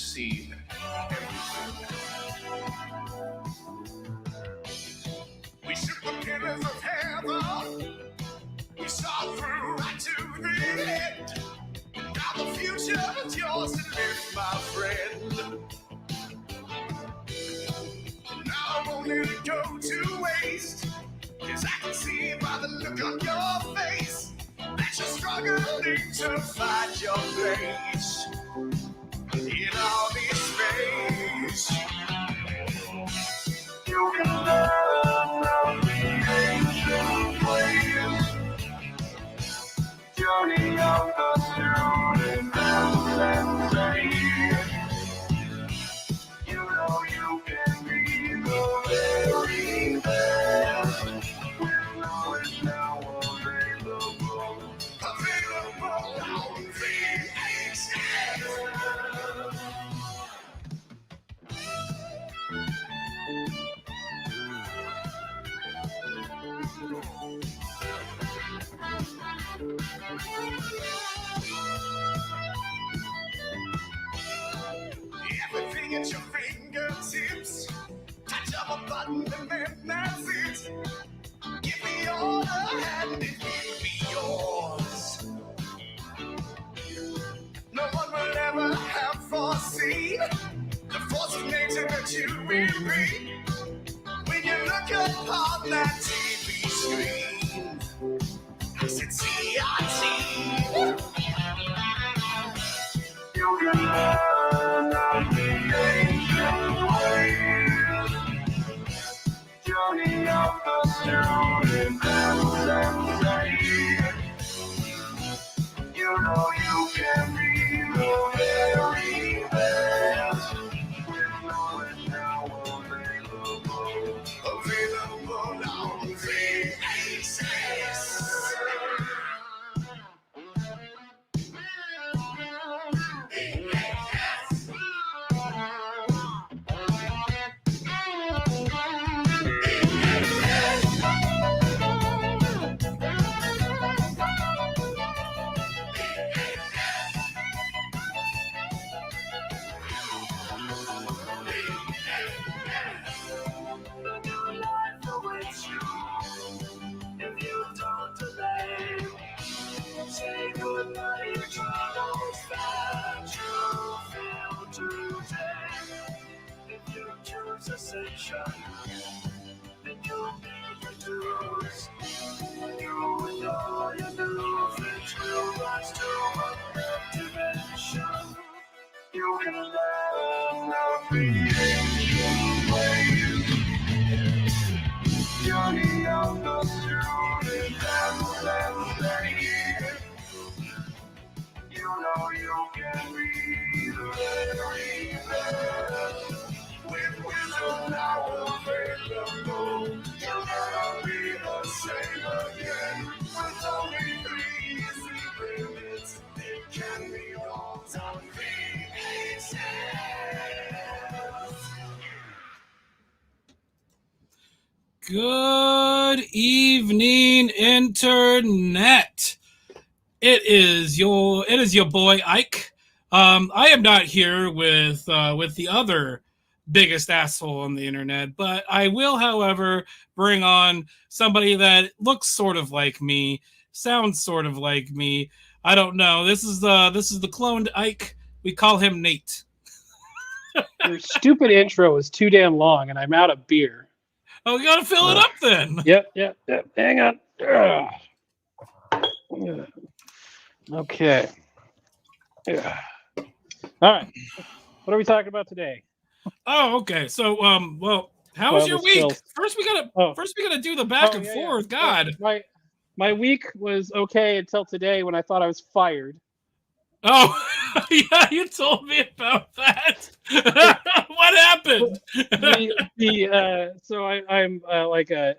seen everything. We shook the pillars of heaven. We saw through right to the end. Now the future is yours to live, my friend. Now I won't let it go to waste, 'cause I can see by the look on your face that you're struggling to find your place in all this space. You can learn from the ancient ways, journey of the student and say, you know you can be the very best. With knowledge now available on VHS. Everything at your fingertips. Touch of a button and then that's it. Give me all the hand, it will be yours. No one will ever have foreseen the force of nature that you will bring when you look upon that TV screen. I said, CRT. You can learn of the ancient ways, journey of the student and say, you know you can be the very best. With knowledge now available on VHS. Say goodbye to troubles that you feel today. If you choose ascension, then you'll be reduced. You and all your new things will rise to a dimension. You can learn of the ancient ways, journey of the student and say, you know you can be the very best. With wisdom now available, you'll never be the same again. With only 3 easy limits, it can be all on VHS. Good evening, Internet. It is your boy Ike. I am not here with the other biggest asshole on the internet, but I will, however, bring on somebody that looks sort of like me, sounds sort of like me. I don't know. This is the cloned Ike. We call him Nate. Your stupid intro is too damn long, and I'm out of beer. Oh, we gotta fill it up then. Yep. Hang on. Okay. Yeah. All right. What are we talking about today? Oh, okay. So, well, how was your week? Still... First, we gotta do the back and forth. God, my week was okay until today when I thought I was fired. Oh, yeah, you told me about that. What happened? So I'm like a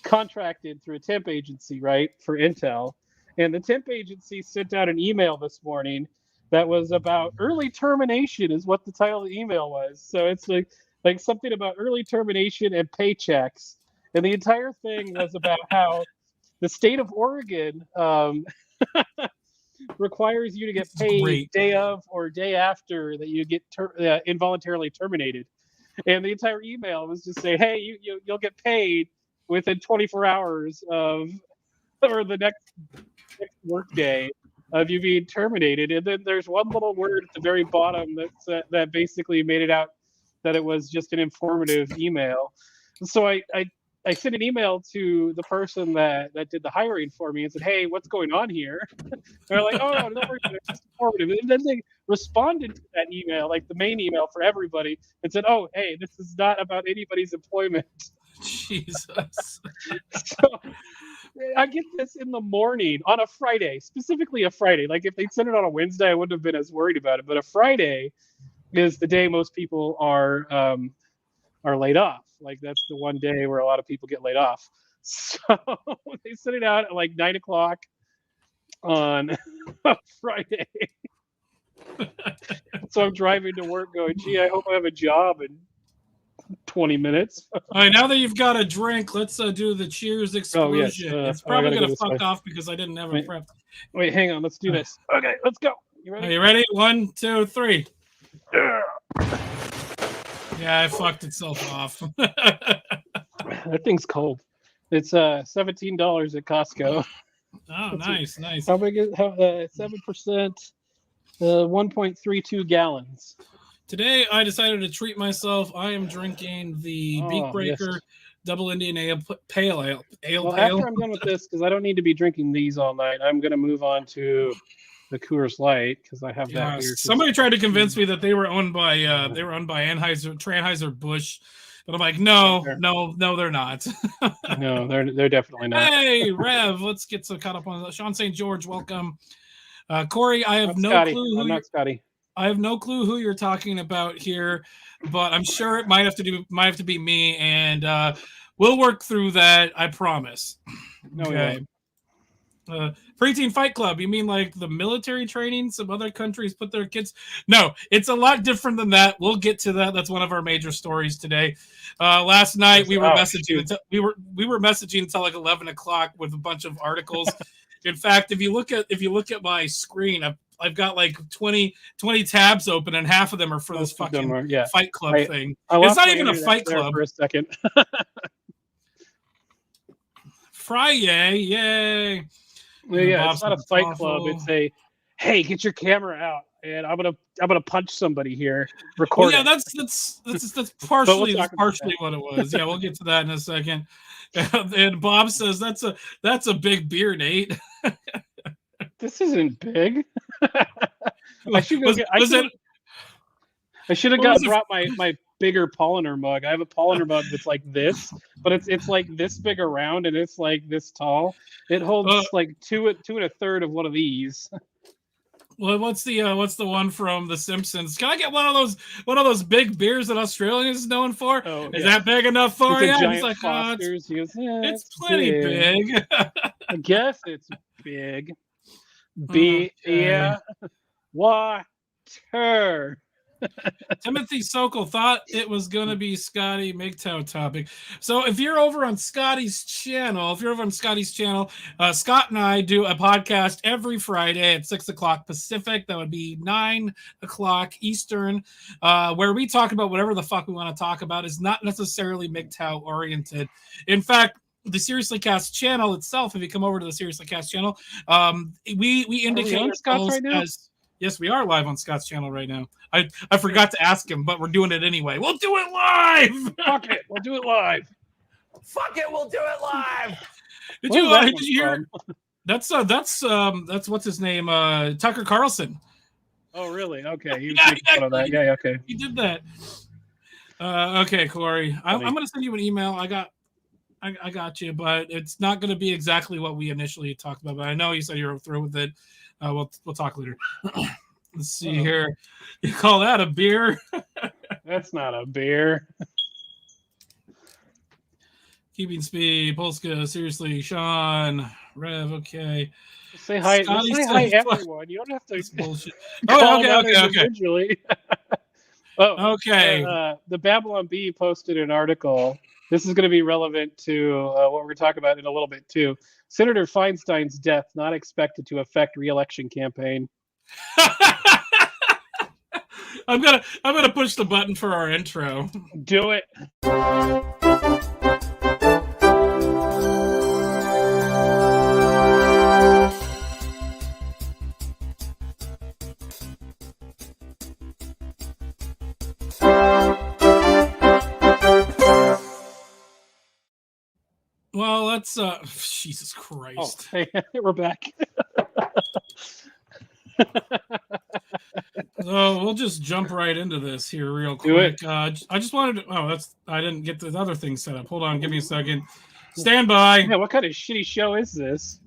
contracted through a temp agency, right, for Intel. And the temp agency sent out an email this morning that was about early termination is what the title of the email was. So it's like something about early termination and paychecks. And the entire thing was about how the state of Oregon requires you to get This is paid great. day of or day after that you get involuntarily terminated. And the entire email was just say, hey, you'll get paid within 24 hours of or the next work day of you being terminated. And then there's one little word at the very bottom that basically made it out that it was just an informative email. So I sent an email to the person that did the hiring for me and said, hey, what's going on here? And they're like, oh, no, don't worry about it. It's just informative. And then they responded to that email, like the main email for everybody, and said, oh, hey, this is not about anybody's employment. Jesus. So I get this in the morning on a Friday, specifically a Friday. Like if they'd sent it on a Wednesday, I wouldn't have been as worried about it. But a Friday is the day most people are laid off. Like that's the one day where a lot of people get laid off. So they sent it out at like 9 o'clock on a Friday. So I'm driving to work going, gee, I hope I have a job in 20 minutes. All right, now that you've got a drink, let's do the cheers explosion. It's probably going to fuck off because I didn't have a prep. Wait, hang on. Let's do this. Okay, let's go. You ready? Are you ready? 1, 2, 3. Yeah, it fucked itself off. That thing's cold. It's $17 at Costco. Oh, nice. How big is 7%? 1.32 gallons. Today, I decided to treat myself. I am drinking the Beak Breaker Double Indian Ale Pale Ale. After I'm done with this, because I don't need to be drinking these all night, I'm going to move on to the Coors Light because I have that here. Somebody tried to convince me that they were owned by Anheuser-Busch, but I'm like, no, they're not. No, they're definitely not. Hey, Rev, let's get so caught up on that. Sean St. George, welcome. Corey, I have no clue. I'm not Scotty. I have no clue who you're talking about here, but I'm sure it might have to be me, and we'll work through that. I promise. Okay. Preteen Fight Club. You mean like the military training? Some other countries put their kids. No, it's a lot different than that. We'll get to that. That's one of our major stories today. Last night we were messaging. We were messaging until like 11 o'clock with a bunch of articles. In fact, if you look at my screen, I've got like 20 tabs open, and half of them are for this fucking Fight Club thing. It's not even a Fight Club. For a second. Friday, yay! Yeah, it's not a Fight Club. It's a, hey, get your camera out, and I'm gonna punch somebody here. Record. Yeah, that's partially what it was. Yeah, we'll get to that in a second. And Bob says that's a big beer, Nate. This isn't big. I should have brought my bigger Polliner mug. I have a Polliner mug that's like this, but it's like this big around, and it's like this tall. It holds like two and a third of one of these. Well, what's the one from The Simpsons? Can I get one of those big beers that Australia is known for? Is that big enough for you? He's like, it's plenty big. I guess it's big. Yeah. Water. Timothy Sokol thought it was going to be Scotty MGTOW topic. So if you're over on Scotty's channel, Scott and I do a podcast every Friday at 6 o'clock Pacific. That would be 9 o'clock Eastern, where we talk about whatever the fuck we want to talk about. Is not necessarily MGTOW oriented. In fact, the Seriously Cast channel itself, if you come over to the Seriously Cast channel, we indicate ourselves right now? Yes, we are live on Scott's channel right now. I forgot to ask him, but we're doing it anyway. We'll do it live. Fuck it, we'll do it live. Fuck it, we'll do it live. Did you hear? That's what's his name? Tucker Carlson. Oh, really? Okay, he was making fun of that. Yeah, okay. He did that. Okay, Corey, I'm going to send you an email. I got you, but it's not going to be exactly what we initially talked about. But I know you said you're through with it. We'll talk later. Let's see here. You call that a beer? That's not a beer. Keeping speed, Polska, seriously, Sean, Rev, okay. Say hi. Say hi, everyone. You don't have to. Bullshit. Okay. Individually. Okay. The Babylon Bee posted an article This is going to be relevant to what we're going to talk about in a little bit too. Senator Feinstein's death not expected to affect re-election campaign. I'm gonna push the button for our intro. Do it. Well, let's Jesus Christ. Oh, hey, we're back. So we'll just jump right into this here real Do quick. it. I just wanted to, I didn't get the other thing set up. Hold on, give me a second. Stand by. Yeah, what kind of shitty show is this?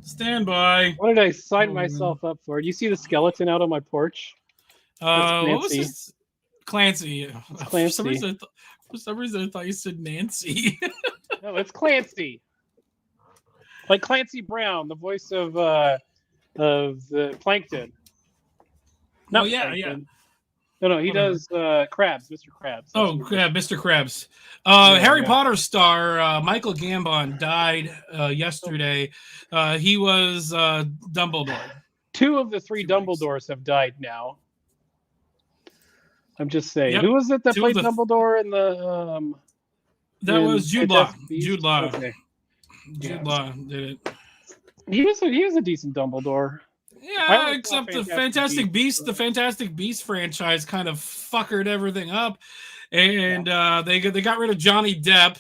Stand by. What did I sign myself up for? Do you see the skeleton out on my porch? What was this? Clancy. Clancy. For some reason, I thought you said Nancy. No, it's Clancy. Like Clancy Brown, the voice of the Plankton. No, yeah. No, he does Krabs, Mr. Krabs. Mr. Krabs. Harry Potter star Michael Gambon died yesterday. He was Dumbledore. 2 of the 3 Dumbledores have died now. I'm just saying. Yep. Who was it that played Dumbledore in the? That was Jude Law. Jude Law. Okay. Jude Law did it. He was a decent Dumbledore. Yeah, except the Fantastic Beast franchise kind of fuckered everything up, and they got rid of Johnny Depp,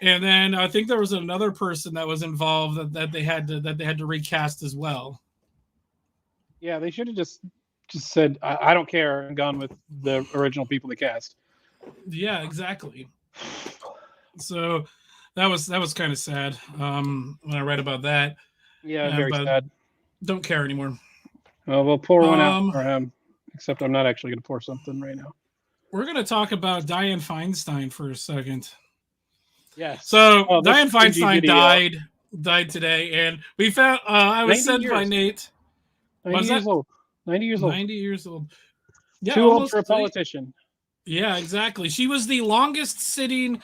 and then I think there was another person that was involved that they had to recast as well. Yeah, they should have just said I don't care and gone with the original people they cast. Yeah, exactly. So that was kind of sad when I read about that. Yeah, very sad. Don't care anymore. Well, we'll pour one out for him. Except I'm not actually going to pour something right now. We're going to talk about Dianne Feinstein for a second. Yes. So Dianne Feinstein died today, and we found. I was sent by Nate. 90 years old. 90 years old. 90 years old. Yeah, too old for a politician. Yeah, exactly. She was the longest sitting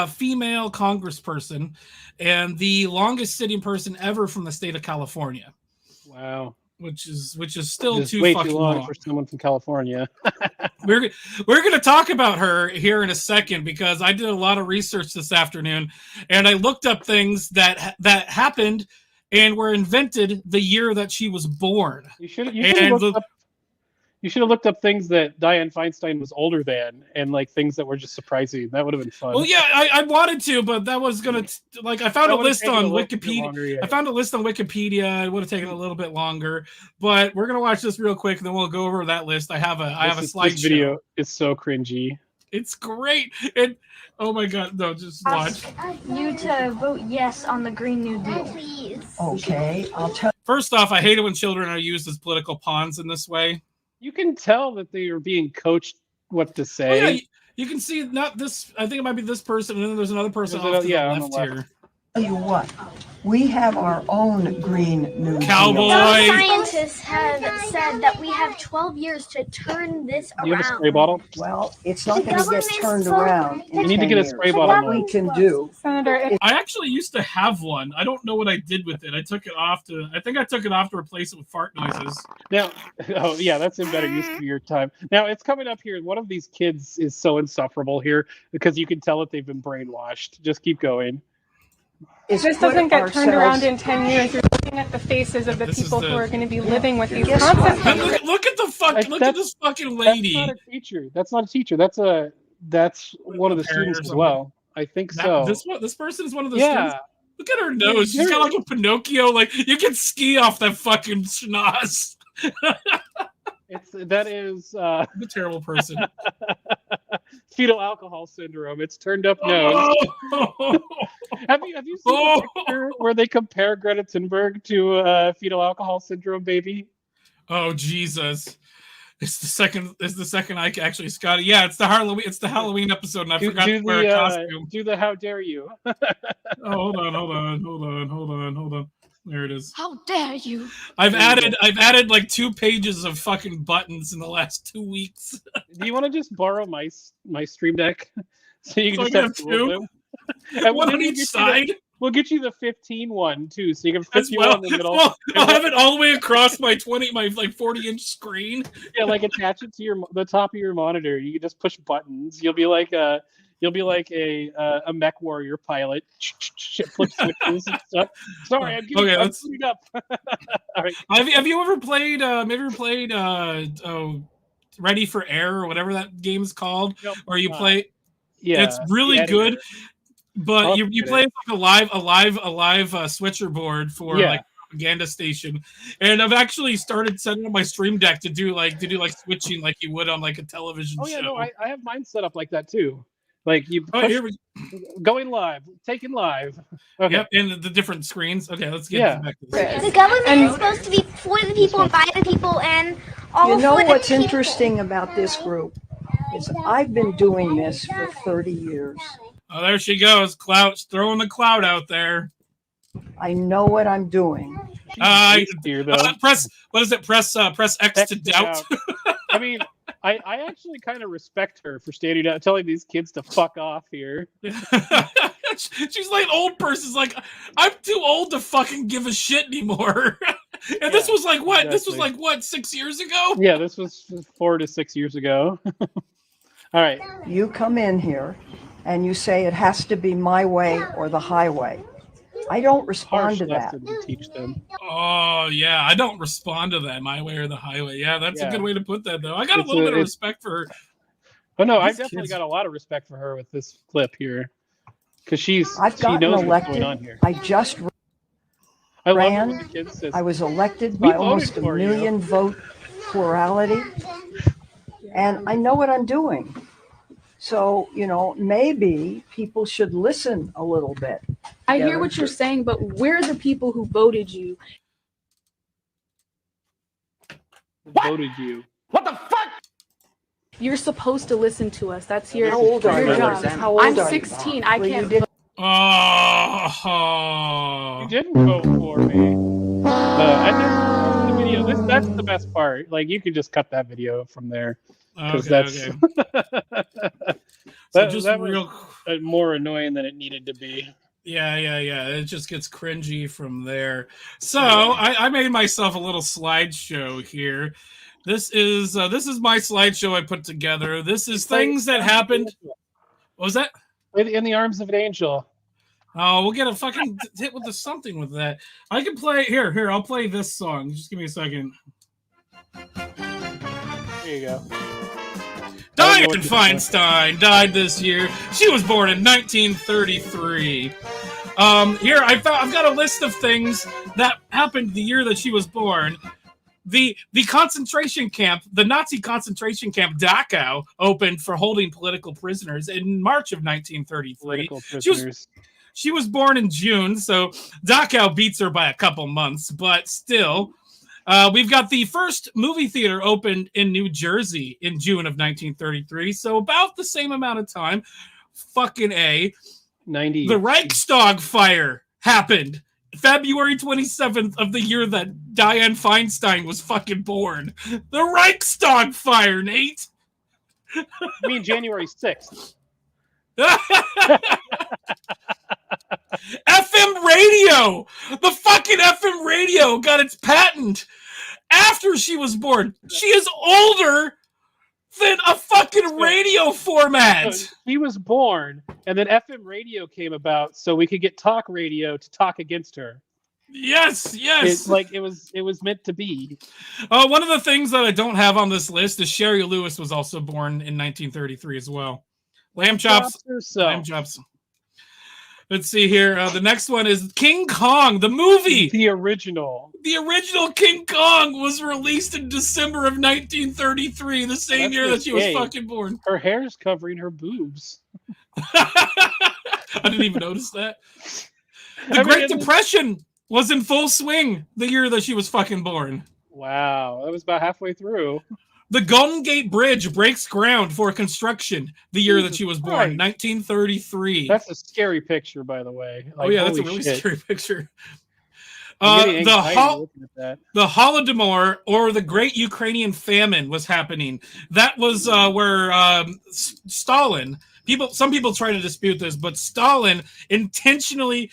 female congressperson and the longest sitting person ever from the state of California. Wow. Which is still way fucking too long for someone from California. We're going to talk about her here in a second because I did a lot of research this afternoon and I looked up things that happened and were invented the year that she was born. You should have looked up things that Dianne Feinstein was older than, and like things that were just surprising. That would have been fun. Well, yeah, I wanted to, but that was gonna I found a list on Wikipedia. I found a list on Wikipedia. It would have taken a little bit longer, but we're gonna watch this real quick, and then we'll go over that list. I have a slideshow. This video is so cringy. It's great. And oh my god, no, just watch. You to vote yes on the Green New Deal. Please. Okay, I'll tell. First off, I hate it when children are used as political pawns in this way. You can tell that they are being coached what to say. Oh, yeah, you can see not this. I think it might be this person, and then there's another person off to the left here. Tell you what, we have our own Green New Cowboy. Some scientists have said that we have 12 years to turn this around. Do you have a spray bottle? Well, it's not going to get turned around. You need to get a spray bottle. What we can do. Senator, I actually used to have one. I don't know what I did with it. I took it off to replace it with fart noises. Now, oh yeah, that's a better use of your time. Now it's coming up here. One of these kids is so insufferable here because you can tell that they've been brainwashed. Just keep going. This doesn't get turned around in 10 years. You're looking at the faces of the people who are going to be living with these concepts. Look at this fucking lady. That's not a teacher. That's not a teacher. That's one of the students as well. I think so. This person is one of the students. Look at her nose. She's got like a Pinocchio. Like you can ski off that fucking schnoz. That is a terrible person. Fetal alcohol syndrome. It's turned up nose. Oh. Have you seen a picture where they compare Greta Thunberg to fetal alcohol syndrome baby? Oh Jesus! It's the second I actually Scotty. Yeah, it's the Halloween episode, and I forgot to wear a costume. Do the how dare you? Hold on. There it is. how dare you? I've added like 2 pages of fucking buttons in the last 2 weeks. Do you want to just borrow my Stream Deck so you can So just I have have 2? And One on each side. We'll get you the 15 one too, so you can fit As you well. in the middle. Well, I'll have it all the way across my 40-inch screen. Yeah, like attach it to the top of your monitor. You can just push buttons. You'll be like a mech warrior pilot. Flip switches and stuff. Sorry, I'm putting up. All right. Have you ever played? Ready for Air or whatever that game is called? Nope, or you play? Yeah, it's really good. But you play like a live switcher board for like a propaganda station, and I've actually started setting up my stream deck to do switching like you would on like a television show. No, I have mine set up like that too. Like you push, going live, taking live. Okay. Yep, and the different screens. Okay, let's get back to this. The government is supposed to be for the people and by the people and all. You know what's interesting about this group is I've been doing this for 30 years. Oh, there she goes. Clout, throwing the clout out there. I know what I'm doing. Press. What is it? Press X to doubt. I mean, I actually kind of respect her for standing out, telling these kids to fuck off here. She's like an old person's like, I'm too old to fucking give a shit anymore. And this was like what? Exactly. This was like what? 6 years ago? Yeah, this was 4 to 6 years ago. All right. You come in here and you say it has to be my way or the highway. I don't respond to that. To teach them. Oh yeah, I don't respond to that. My way or the highway. Yeah, that's a good way to put that, though. I got a little bit of respect for her. Oh no, I definitely got a lot of respect for her with this clip here, because she knows elected. What's going on here. I just ran. I was elected by almost 1 million vote plurality, and I know what I'm doing. So, maybe people should listen a little bit. I hear what you're saying, but we're the people who voted you. Voted you? What the fuck? You're supposed to listen to us. That's your job. I'm 16. I can't vote. Oh. You didn't vote for me. I did the video. That's the best part. Like, you can just cut that video from there. Because that's that was more annoying than it needed to be. Yeah. It just gets cringy from there. So I made myself a little slideshow here. This is my slideshow I put together. This is things that happened. What was that? In the arms of an angel. Oh, we'll get a fucking hit with something with that. I can play here. I'll play this song. Just give me a second. There you go. Dianne Feinstein died this year. She was born in 1933. Here I've got a list of things that happened the year that she was born. The concentration camp, the Nazi concentration camp Dachau, opened for holding political prisoners in March of 1933. She was born in June, so Dachau beats her by a couple months, but still. We've got the first movie theater opened in New Jersey in June of 1933, so about the same amount of time. Fucking A. 90. The Reichstag fire happened February 27th of the year that Dianne Feinstein was fucking born. The Reichstag fire, Nate. You mean January 6th? FM radio! The fucking FM radio got its patent after she was born. She is older than a fucking radio format. So he was born, and then FM radio came about so we could get talk radio to talk against her. Yes. It was meant to be. One of the things that I don't have on this list is Sherry Lewis was also born in 1933 as well. Lamb chops. Let's see here. The next one is King Kong, the movie. The original King Kong was released in December of 1933, the same year that she was fucking born. Her hair's covering her boobs. I didn't even notice that. The Great Depression was in full swing the year that she was fucking born. Wow, that was about halfway through. The Golden Gate Bridge breaks ground for construction the year that she was born, 1933. That's a scary picture, by the way. Like, that's a really scary picture. The Holodomor, or the Great Ukrainian Famine, was happening. That was where Stalin some people try to dispute this, but Stalin intentionally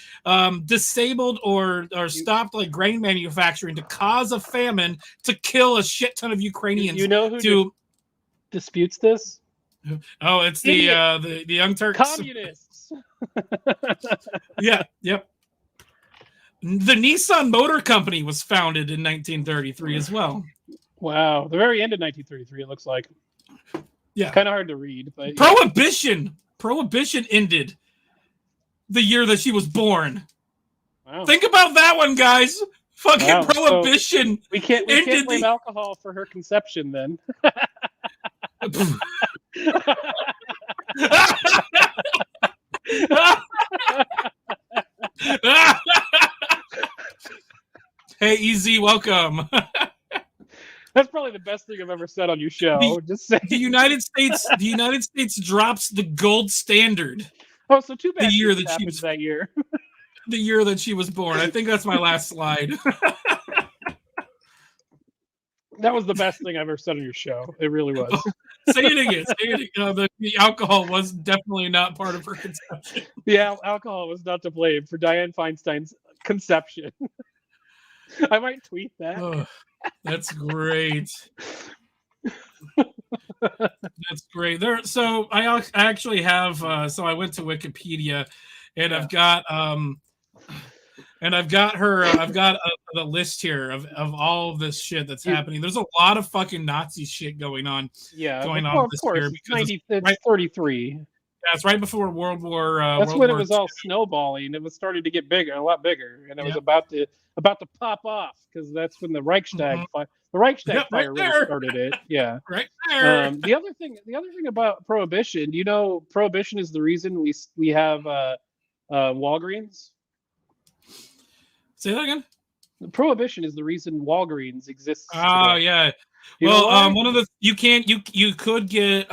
disabled or stopped like grain manufacturing to cause a famine to kill a shit ton of Ukrainians. You know who disputes this? Oh, it's the Young Turks. Communists. Yeah, yep. The Nissan Motor Company was founded in 1933 as well. Wow, the very end of 1933, it looks like. Yeah, kind of hard to read, but Prohibition ended the year that she was born. Wow. Think about that one, guys. Fucking Prohibition. So we can't blame alcohol for her conception then. Hey, EZ, welcome. That's probably the best thing I've ever said on your show. Just say the United States drops the gold standard. Oh, so too bad the year that she was that year. The year that she was born. I think that's my last slide. That was the best thing I've ever said on your show. It really was. Say it again. The alcohol was definitely not part of her conception. Yeah, alcohol was not to blame for Dianne Feinstein's conception. I might tweet that. Oh, that's great. That's great. So I actually have. So I went to Wikipedia, and I've got her. I've got the list here of all of this shit that's happening. There's a lot of fucking Nazi shit going on. Yeah, going on this year. It's 33. Yeah, it's right before World War. That's when it was all snowballing. It was starting to get bigger, a lot bigger, and it was about to pop off because that's when the Reichstag fire really started it. Yeah, right there. The other thing about Prohibition, do you know Prohibition is the reason we have Walgreens? Say that again. Prohibition is the reason Walgreens exists. Oh yeah. Well, one of the you could get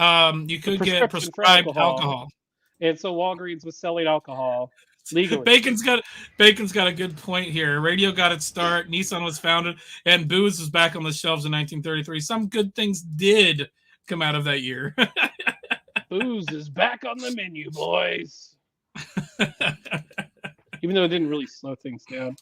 prescribed alcohol, and so Walgreens was selling alcohol legally. Bacon's got a good point here. Radio got its start. Nissan was founded, and booze was back on the shelves in 1933. Some good things did come out of that year. Booze is back on the menu, boys. Even though it didn't really slow things down.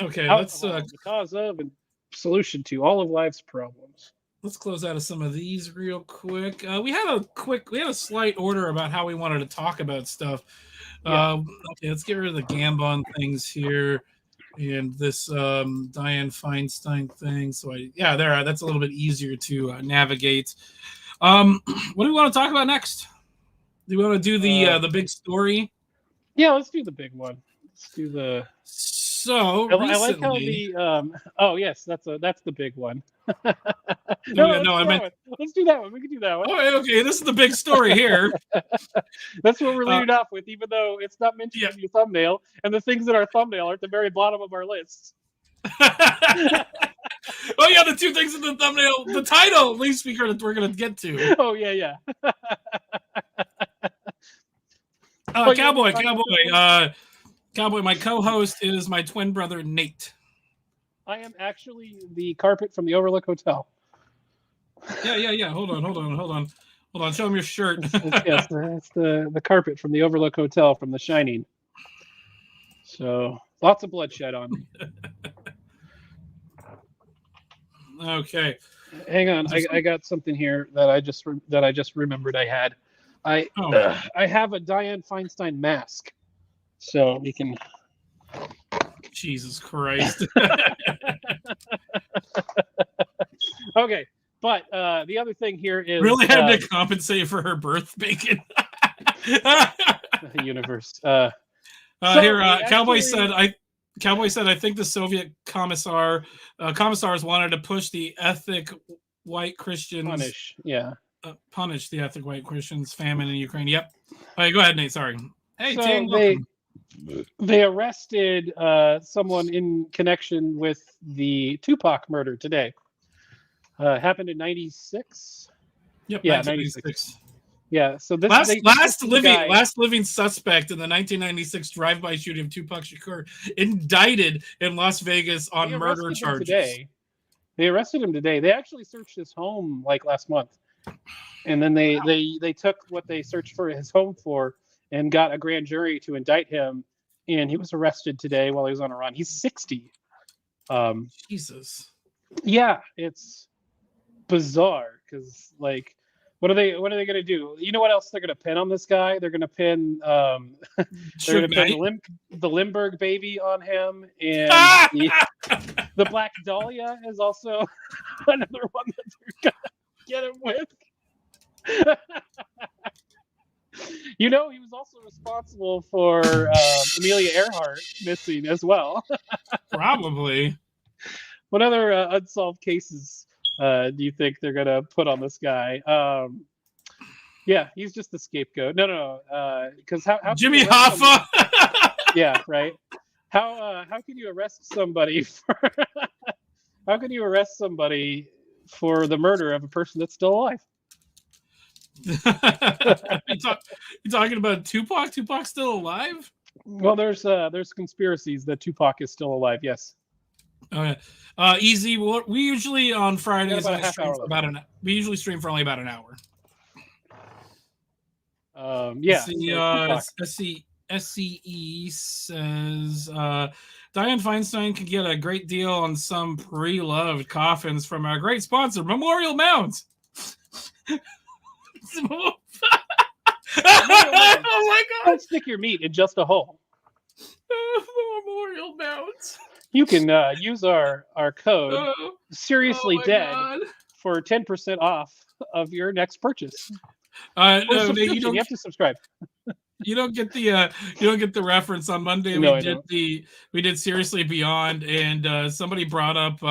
Okay, let's the cause of and solution to all of life's problems. Let's close out of some of these real quick. We had a slight order about how we wanted to talk about stuff. Okay, let's get rid of the Gambon things here and this Dianne Feinstein thing. So that's a little bit easier to navigate. What do we want to talk about next? Do we want to do the big story? Yeah, let's do the big one. Let's do the. So I like how the oh yes, that's the big one. Let's do that one. We can do that one. Okay, this is the big story here. That's what we're leading off with, even though it's not mentioned in your thumbnail, and the things in our thumbnail are at the very bottom of our list. Oh yeah, the two things in the thumbnail, the title, at least we're gonna get to. Oh yeah. Cowboy, my co-host is my twin brother, Nate. I am actually the carpet from the Overlook Hotel. Yeah. Hold on. Show him your shirt. Yes, that's the carpet from the Overlook Hotel from The Shining. So lots of bloodshed on me. Okay. Hang on, I got something here that I just remembered I had. I have a Dianne Feinstein mask. So we can. Jesus Christ. Okay, but the other thing here is really had to compensate for her birth, Bacon. The universe. Cowboy said, I think the Soviet commissars wanted to push the ethnic white Christians. Punish the ethnic white Christians famine in Ukraine. Yep. All right, go ahead, Nate. Sorry. Hey, so Ting, they arrested someone in connection with the Tupac murder today. Happened in 96. Yep. Yeah, 96. Yeah. So this last living suspect in the 1996 drive-by shooting of Tupac Shakur, indicted in Las Vegas on murder charges. They arrested him today. They actually searched his home like last month, And then they took what they searched for his home for and got a grand jury to indict him. And he was arrested today while he was on a run. He's 60. Jesus. Yeah, it's bizarre because like, what are they going to do? You know what else they're going to pin on this guy? They're going to pin the Limburg baby on him, and the Black Dahlia is also another one that they're going to get him with. You know, he was also responsible for Amelia Earhart missing as well. Probably. What other unsolved cases do you think they're going to put on this guy? Yeah, he's just the scapegoat. No. Because how Jimmy Hoffa. Yeah, right. How can you arrest somebody for? How can you arrest somebody for the murder of a person that's still alive? You talking about Tupac? Tupac's still alive? Well, there's conspiracies that Tupac is still alive. Yes. Okay. Easy. We usually on Fridays we usually stream for only about an hour. Yeah. SCE says Dianne Feinstein can get a great deal on some pre-loved coffins from our great sponsor, Memorial Mounds. Oh my God! Don't stick your meat in just a hole. Memorial Mounds. You can use our code Seriously Dead for 10% off of your next purchase. No, you have to subscribe. You don't get the reference. On Monday we did Seriously Beyond, and somebody brought up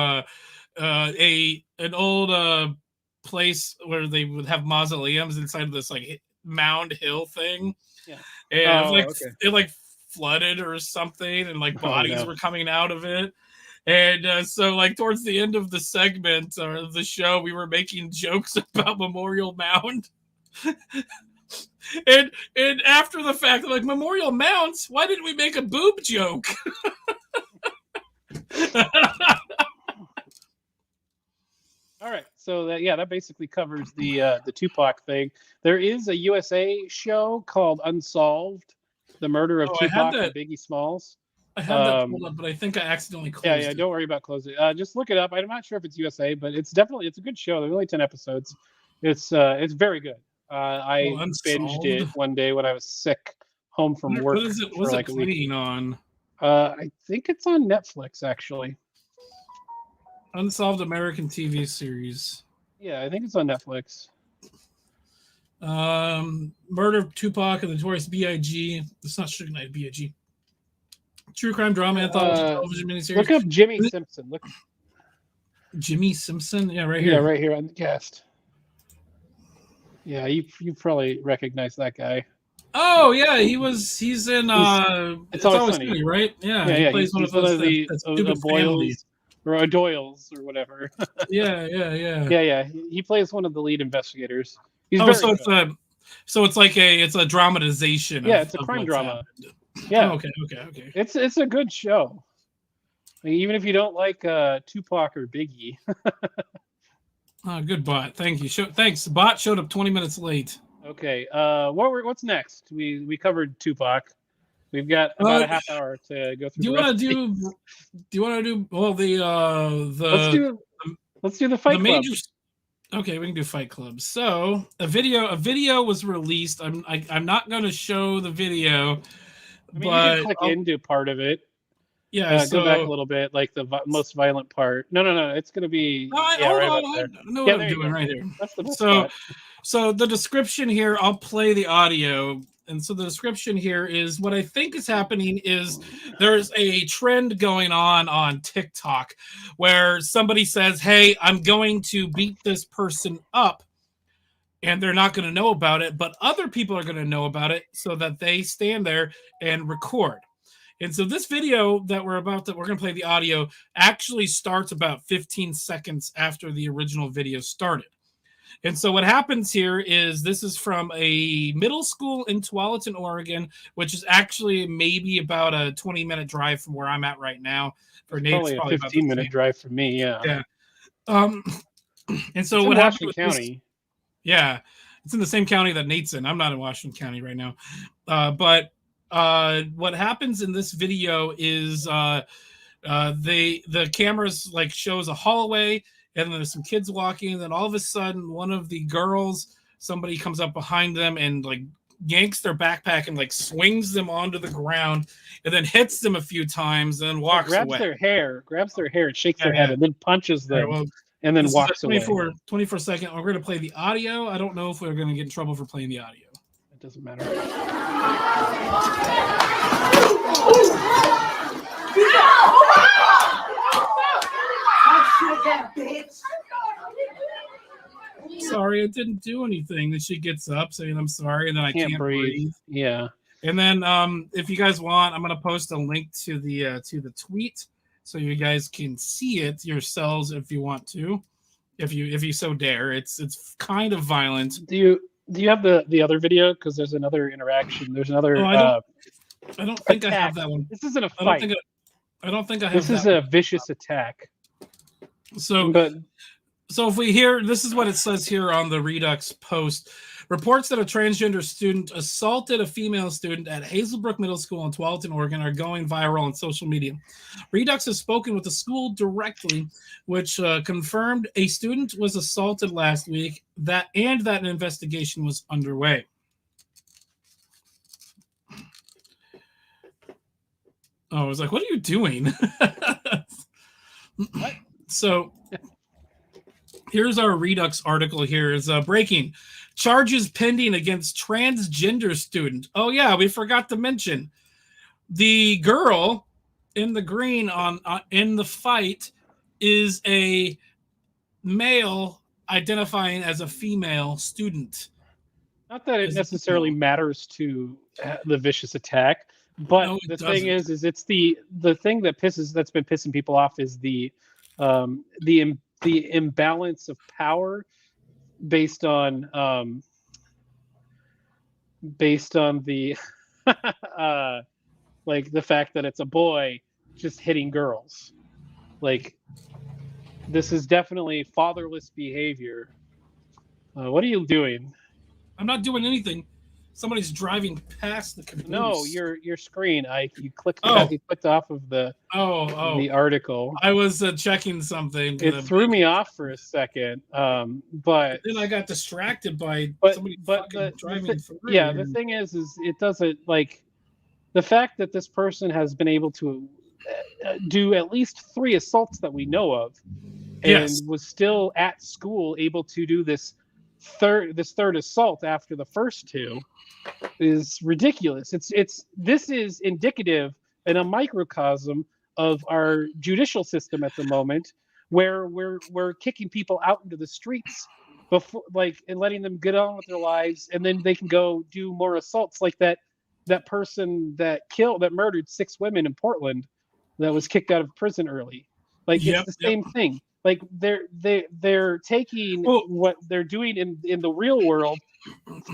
an old place where they would have mausoleums inside of this like mound hill thing. Yeah. And it like flooded or something, and like bodies were coming out of it. And so like towards the end of the segment or the show, we were making jokes about Memorial Mound. and after the fact, like, Memorial Mounds, why didn't we make a boob joke? All right, so that basically covers the Tupac thing. There is a USA show called Unsolved: The Murder of Tupac and Biggie Smalls. I had that pulled up, but I think I accidentally closed it. Yeah, don't worry about closing it. Just look it up. I'm not sure if it's USA, but it's a good show. There's only 10 episodes. It's very good. I binged it one day when I was sick, home from work. What's it playing on? I think it's on Netflix, actually. Unsolved American TV series. Yeah, I think it's on Netflix. Murder of Tupac and the Notorious B.I.G. It's not Suge Knight, B.I.G. True crime drama anthology television miniseries. Look up Jimmy Simpson. Look. Jimmy Simpson? Yeah, right here. Yeah, right here on the cast. Yeah, you probably recognize that guy. Oh yeah, he's in It's Always Sunny, right? Yeah, he plays one of the stupid Boyles or Doyles or whatever. Yeah. He plays one of the lead investigators. He's so it's like a dramatization. Yeah, it's a crime drama. Happened. Yeah. Oh, okay. It's a good show. I mean, even if you don't like Tupac or Biggie. Oh, good bot. Thank you. Thanks. Bot showed up 20 minutes late. Okay. What's next? We covered Tupac. We've got about a half hour to go through. Do you want to do well let's do the Fight Club. Okay, we can do Fight Club. So a video was released. I'm not going to show the video, but you can click into part of it. Yeah, go back a little bit, like the most violent part. No, it's going to be. I know what I'm doing right here. That's the best part. So the description here, I'll play the audio. And so the description here is what I think is happening is there's a trend going on TikTok where somebody says, hey, I'm going to beat this person up, and they're not going to know about it, but other people are going to know about it so that they stand there and record. And so this video that we're going to play the audio actually starts about 15 seconds after the original video started. And so what happens here is this is from a middle school in Tualatin, Oregon, which is actually maybe about a 20-minute drive from where I'm at right now. For Nate, probably a 15-minute drive from me, yeah. And so it's what happened? County. Yeah, it's in the same county that Nate's in. I'm not in Washington County right now. But what happens in this video is the cameras like shows a hallway, and then there's some kids walking, and then all of a sudden one of the girls, somebody comes up behind them and like yanks their backpack and like swings them onto the ground, and then hits them a few times, and then walks grabs away. grabs their hair, and shakes their head, and then punches them, and then walks away. 24 second. We're going to play the audio. I don't know if we're going to get in trouble for playing the audio. It doesn't matter. Sorry, I didn't do anything. Then she gets up saying, I'm sorry, and then I can't breathe. Yeah. And then if you guys want, I'm going to post a link to the tweet so you guys can see it yourselves if you want to. If you so dare. It's kind of violent. Do you have the other video? Because there's another interaction. There's another I don't think attack. I have that one. This isn't a fight. I don't think I have this. This is a vicious attack. So if we hear, this is what it says here on the Redux post. Reports that a transgender student assaulted a female student at Hazelbrook Middle School in Tualatin, Oregon are going viral on social media. Redux has spoken with the school directly, which confirmed a student was assaulted last week and that an investigation was underway. Oh, I was like, what are you doing? What? So here's our Redux article here. Is breaking. Charges pending against transgender student. Oh, yeah, we forgot to mention. The girl in the green in the fight is a male identifying as a female student. Not that it necessarily matters to the vicious attack, but no, the thing is it's the thing that's been pissing people off is the imbalance of power based on the like the fact that it's a boy just hitting girls. Like, this is definitely fatherless behavior. What are you doing? I'm not doing anything. Somebody's driving past the caboose. No, your screen. You clicked off of the article. I was checking something. It threw me off for a second, but then I got distracted by somebody driving through. Yeah, the thing is it doesn't, like, the fact that this person has been able to do at least 3 assaults that we know of, and was still at school able to do this third assault after the first 2 is ridiculous. This is indicative and a microcosm of our judicial system at the moment, where we're kicking people out into the streets before, like, and letting them get on with their lives, and then they can go do more assaults, like that person that murdered 6 women in Portland that was kicked out of prison early. Like, it's the same thing. Like, they're taking what they're doing in the real world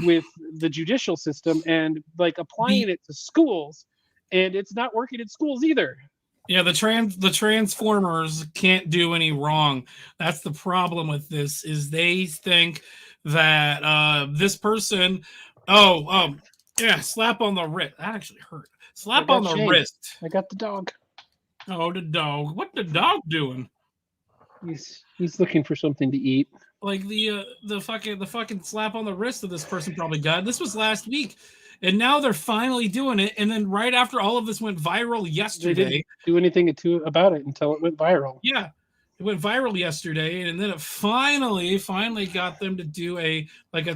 with the judicial system and, like, applying it to schools, and it's not working in schools either. Yeah, the Transformers can't do any wrong. That's the problem with this, is they think that this person, slap on the wrist. That actually hurt. Slap on the wrist. I got the dog. Oh, the dog. What the dog doing? He's looking for something to eat. Like the fucking slap on the wrist that this person probably got. This was last week, and now they're finally doing it. And then right after all of this went viral yesterday, they didn't do anything about it until it went viral. Yeah, it went viral yesterday, and then it finally got them to do a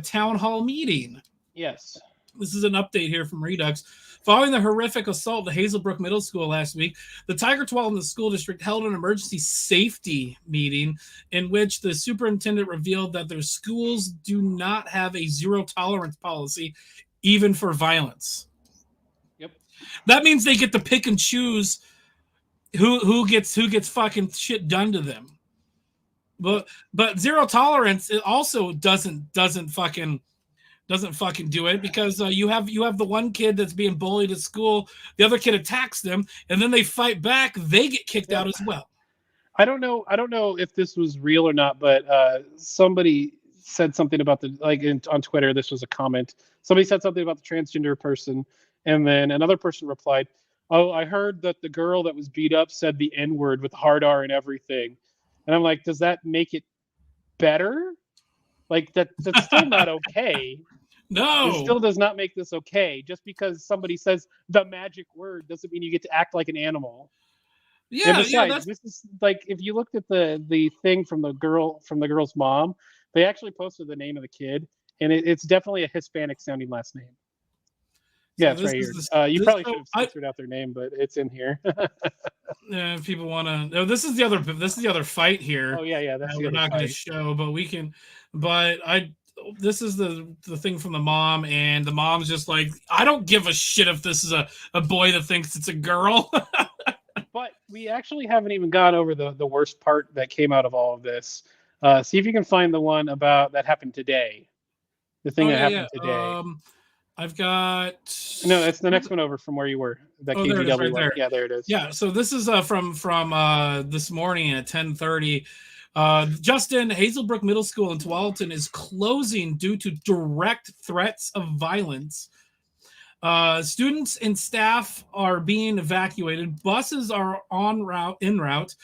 town hall meeting. Yes, this is an update here from Redux. Following the horrific assault at Hazelbrook Middle School last week, the Tiger Tualatin School District held an emergency safety meeting in which the superintendent revealed that their schools do not have a zero tolerance policy, even for violence. Yep. That means they get to pick and choose who gets fucking shit done to them. But zero tolerance, it also doesn't fucking do it, because you have the one kid that's being bullied at school, the other kid attacks them, and then they fight back, they get kicked out as well. I don't know if this was real or not, but somebody said something about on Twitter. This was a comment. Somebody said something about the transgender person, and then another person replied, "Oh, I heard that the girl that was beat up said the N-word with hard R and everything." And I'm like, does that make it better? Like that's still not okay. No, it still does not make this okay. Just because somebody says the magic word doesn't mean you get to act like an animal. Yeah, and besides, this is like, if you looked at the thing from the girl's mom, they actually posted the name of the kid, and it's definitely a Hispanic sounding last name. Yeah, it's right here. You probably should have censored out their name, but it's in here. Yeah, if people want to. No, this is the other fight here. Oh yeah, that's the we're not going to show, but we can. But this is the thing from the mom, and the mom's just like, I don't give a shit if this is a boy that thinks it's a girl. But we actually haven't even gone over the worst part that came out of all of this. See if you can find the one about that happened today. The thing that happened today. I've got. No, that's the next one over from where you were. That KGW right one. there. Yeah, there it is. Yeah, so this is from this morning at 10:30. Justin, Hazelbrook Middle School in Tualatin is closing due to direct threats of violence. Students and staff are being evacuated. Buses are en route.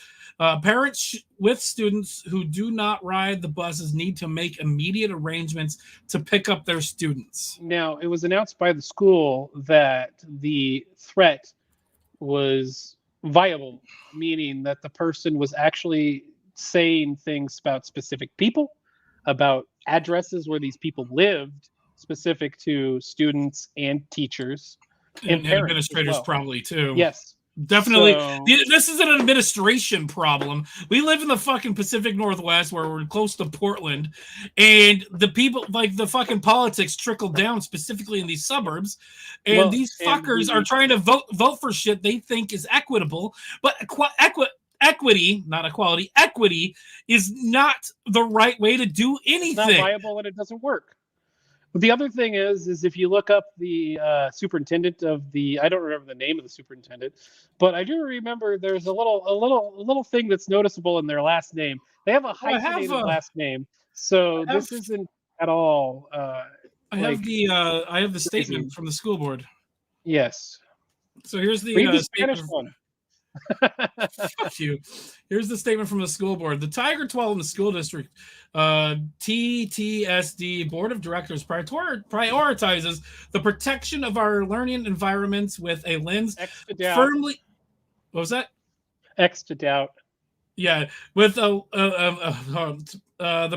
Parents with students who do not ride the buses need to make immediate arrangements to pick up their students. Now, it was announced by the school that the threat was viable, meaning that the person was actually saying things about specific people, about addresses where these people lived, specific to students and teachers and parents administrators probably too. Yes, definitely. This is an administration problem. We live in the fucking Pacific Northwest, where we're close to Portland, and the people, like, the fucking politics trickle down specifically in these suburbs, and these fuckers are trying to vote for shit they think is equitable, but equity, not equality, equity is not the right way to do anything. It's not viable, and it doesn't work. The other thing is if you look up the superintendent of I don't remember the name of the superintendent, but I do remember there's a little thing that's noticeable in their last name. They have a hyphenated last name, so this isn't at all. I have the statement from the school board. Yes. So here's the Spanish one. Fuck you. Here's the statement from the school board. The Tiger Tualatin School District, TTSD Board of Directors prioritizes the protection of our learning environments with a lens firmly. What was that? Extra doubt. Yeah, with the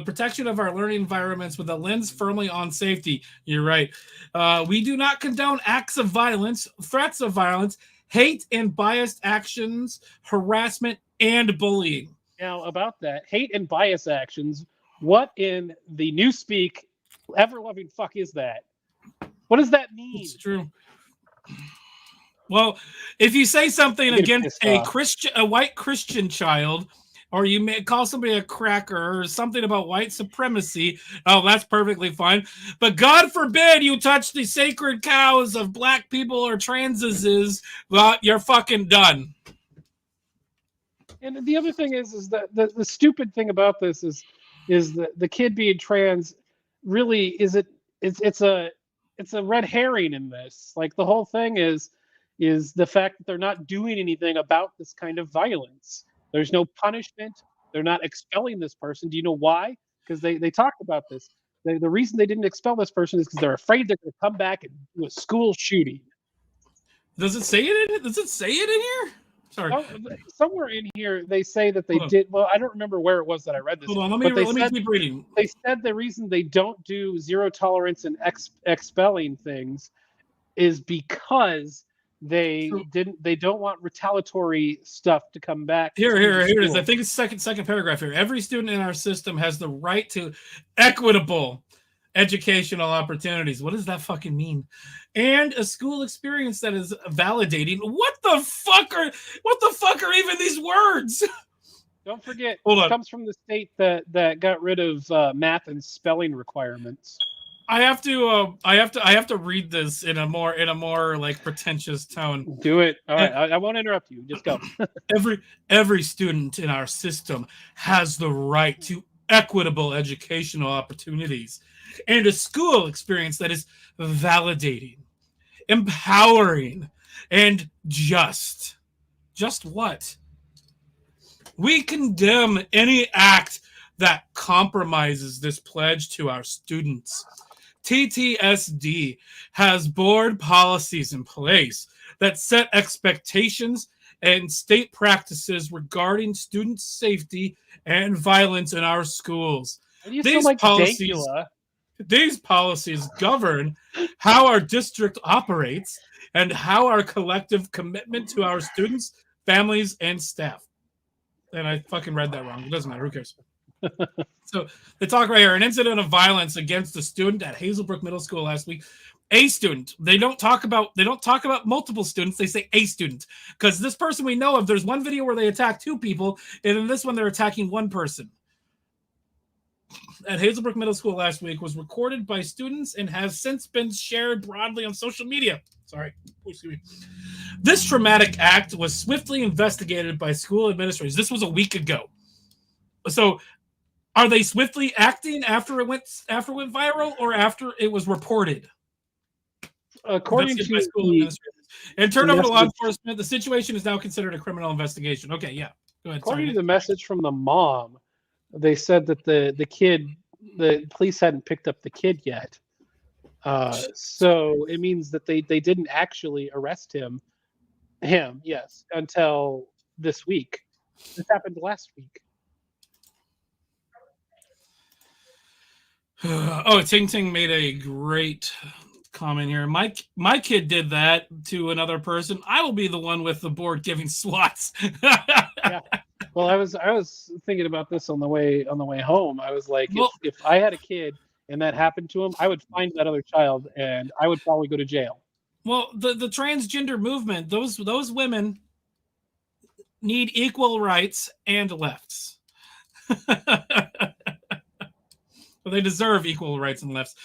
protection of our learning environments with a lens firmly on safety. You're right. We do not condone acts of violence, threats of violence, hate and biased actions, harassment, and bullying. Now, about that, hate and bias actions, what in the newspeak ever-loving fuck is that? What does that mean? It's true. Well, if you say something against a white Christian child, or you may call somebody a cracker or something about white supremacy, oh, that's perfectly fine. But God forbid you touch the sacred cows of black people or transes, well, you're fucking done. And the other thing is that the stupid thing about this is that the kid being trans really it's a red herring in this. Like, the whole thing is the fact that they're not doing anything about this kind of violence. There's no punishment. They're not expelling this person. Do you know why? Because they talked about this. The reason they didn't expel this person is because they're afraid they're going to come back and do a school shooting. Does it say it in it? Does it say it in here? Sorry. Oh, somewhere in here they say that they did. Well, I don't remember where it was that I read this. Hold on, let me keep reading. They said the reason they don't do zero tolerance and expelling things is because they don't want retaliatory stuff to come back. Here it is. I think it's second paragraph here. Every student in our system has the right to equitable educational opportunities. What does that fucking mean? And a school experience that is validating. What the fuck are even these words? Don't forget, it comes from the state that got rid of math and spelling requirements. I have to read this in a more like pretentious tone. Do it. All right. I won't interrupt you. Just go. Every student in our system has the right to equitable educational opportunities, and a school experience that is validating, empowering, and just. Just what? We condemn any act that compromises this pledge to our students. TTSD has board policies in place that set expectations and state practices regarding student safety and violence in our schools. These policies govern how our district operates and how our collective commitment to our students, families, and staff. And I fucking read that wrong. It doesn't matter. Who cares? So they talk right here. An incident of violence against a student at Hazelbrook Middle School last week. A student. They don't talk about multiple students. They say a student. Because this person we know of, there's one video where they attack 2 people, and in this one they're attacking 1 person. At Hazelbrook Middle School last week was recorded by students and has since been shared broadly on social media. Sorry. Excuse me. This traumatic act was swiftly investigated by school administrators. This was a week ago. So are they swiftly acting after it went viral or after it was reported? According to school administrators. And turned over to law enforcement, the situation is now considered a criminal investigation. Okay, yeah. Go ahead. According to the message from the mom, they said that the police hadn't picked up the kid yet. So it means that they didn't actually arrest him, yes, until this week. This happened last week. Oh, Ting Ting made a great comment here. My kid did that to another person. I will be the one with the board giving swats. Yeah. Well, I was thinking about this on the way home. I was like, if I had a kid and that happened to him, I would find that other child and I would probably go to jail. Well, the transgender movement, those women need equal rights and lefts. Well, they deserve equal rights and lefts.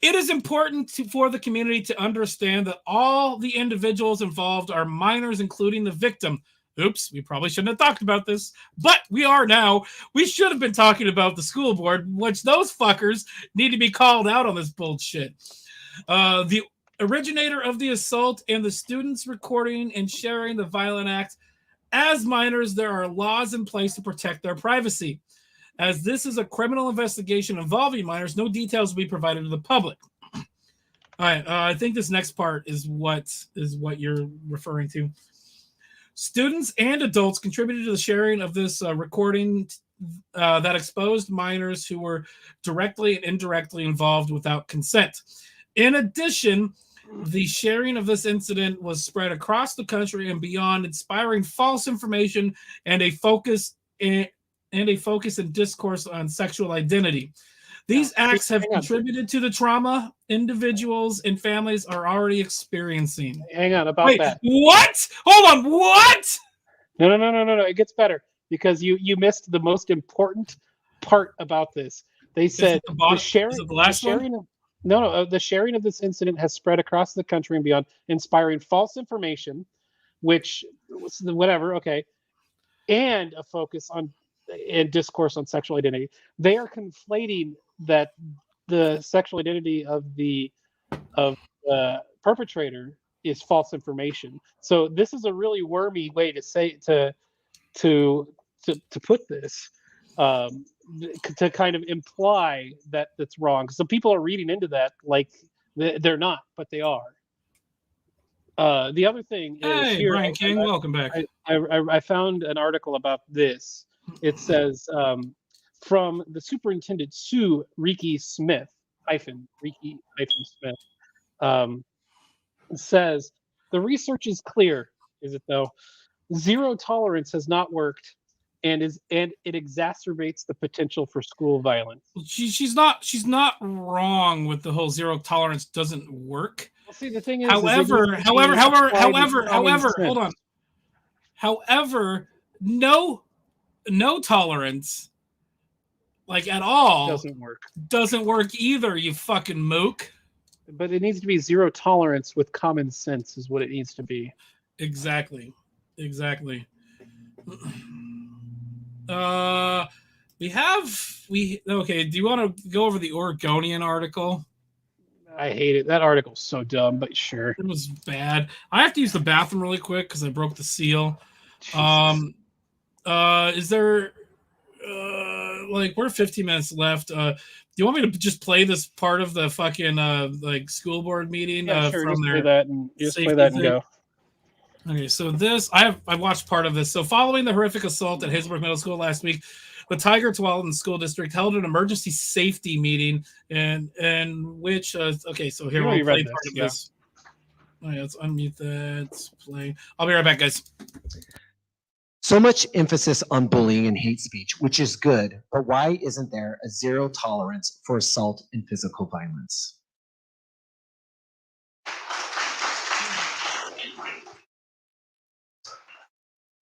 It is important for the community to understand that all the individuals involved are minors, including the victim. Oops, we probably shouldn't have talked about this, but we are now. We should have been talking about the school board, which those fuckers need to be called out on this bullshit. The originator of the assault and the students recording and sharing the violent act. As minors, there are laws in place to protect their privacy. As this is a criminal investigation involving minors, no details will be provided to the public. All right, I think this next part is what you're referring to. Students and adults contributed to the sharing of this recording that exposed minors who were directly and indirectly involved without consent. In addition, the sharing of this incident was spread across the country and beyond, inspiring false information and a focus and discourse on sexual identity. These acts have contributed to the trauma individuals and families are already experiencing. Hang on about that. What? Hold on. What? No. It gets better because you missed the most important part about this. They said the sharing of this incident has spread across the country and beyond, inspiring false information, which whatever, okay, and a focus on and discourse on sexual identity. They are conflating that the sexual identity of the perpetrator is false information. So this is a really wormy way to say to put this, to kind of imply that that's wrong. So people are reading into that like they're not, but they are. The other thing is here, Brian King, welcome back. I found an article about this. It says from the superintendent Sue Ricky Smith says the research is clear. Is it though? Zero tolerance has not worked, and it exacerbates the potential for school violence. She's not wrong with the whole zero tolerance doesn't work. Well, see, the thing is, however, hold on. However, no tolerance, like at all, doesn't work either. You fucking mook. But it needs to be zero tolerance with common sense, is what it needs to be. Exactly. Okay, do you want to go over the Oregonian article? I hate it. That article's so dumb, but sure. It was bad. I have to use the bathroom really quick because I broke the seal. Jesus. Is there we're 15 minutes left. Do you want me to just play this part of the fucking school board meeting Sure. from Just their play that and safety thing? go. Okay, so this I watched part of this. So following the horrific assault at Hazelbrook Middle School last week, the Tiger-Tualatin School District held an emergency safety meeting, and which okay, so here we'll play part of this. Oh, yeah, let's unmute that. Let's play. I'll be right back, guys. So much emphasis on bullying and hate speech, which is good, but why isn't there a zero tolerance for assault and physical violence?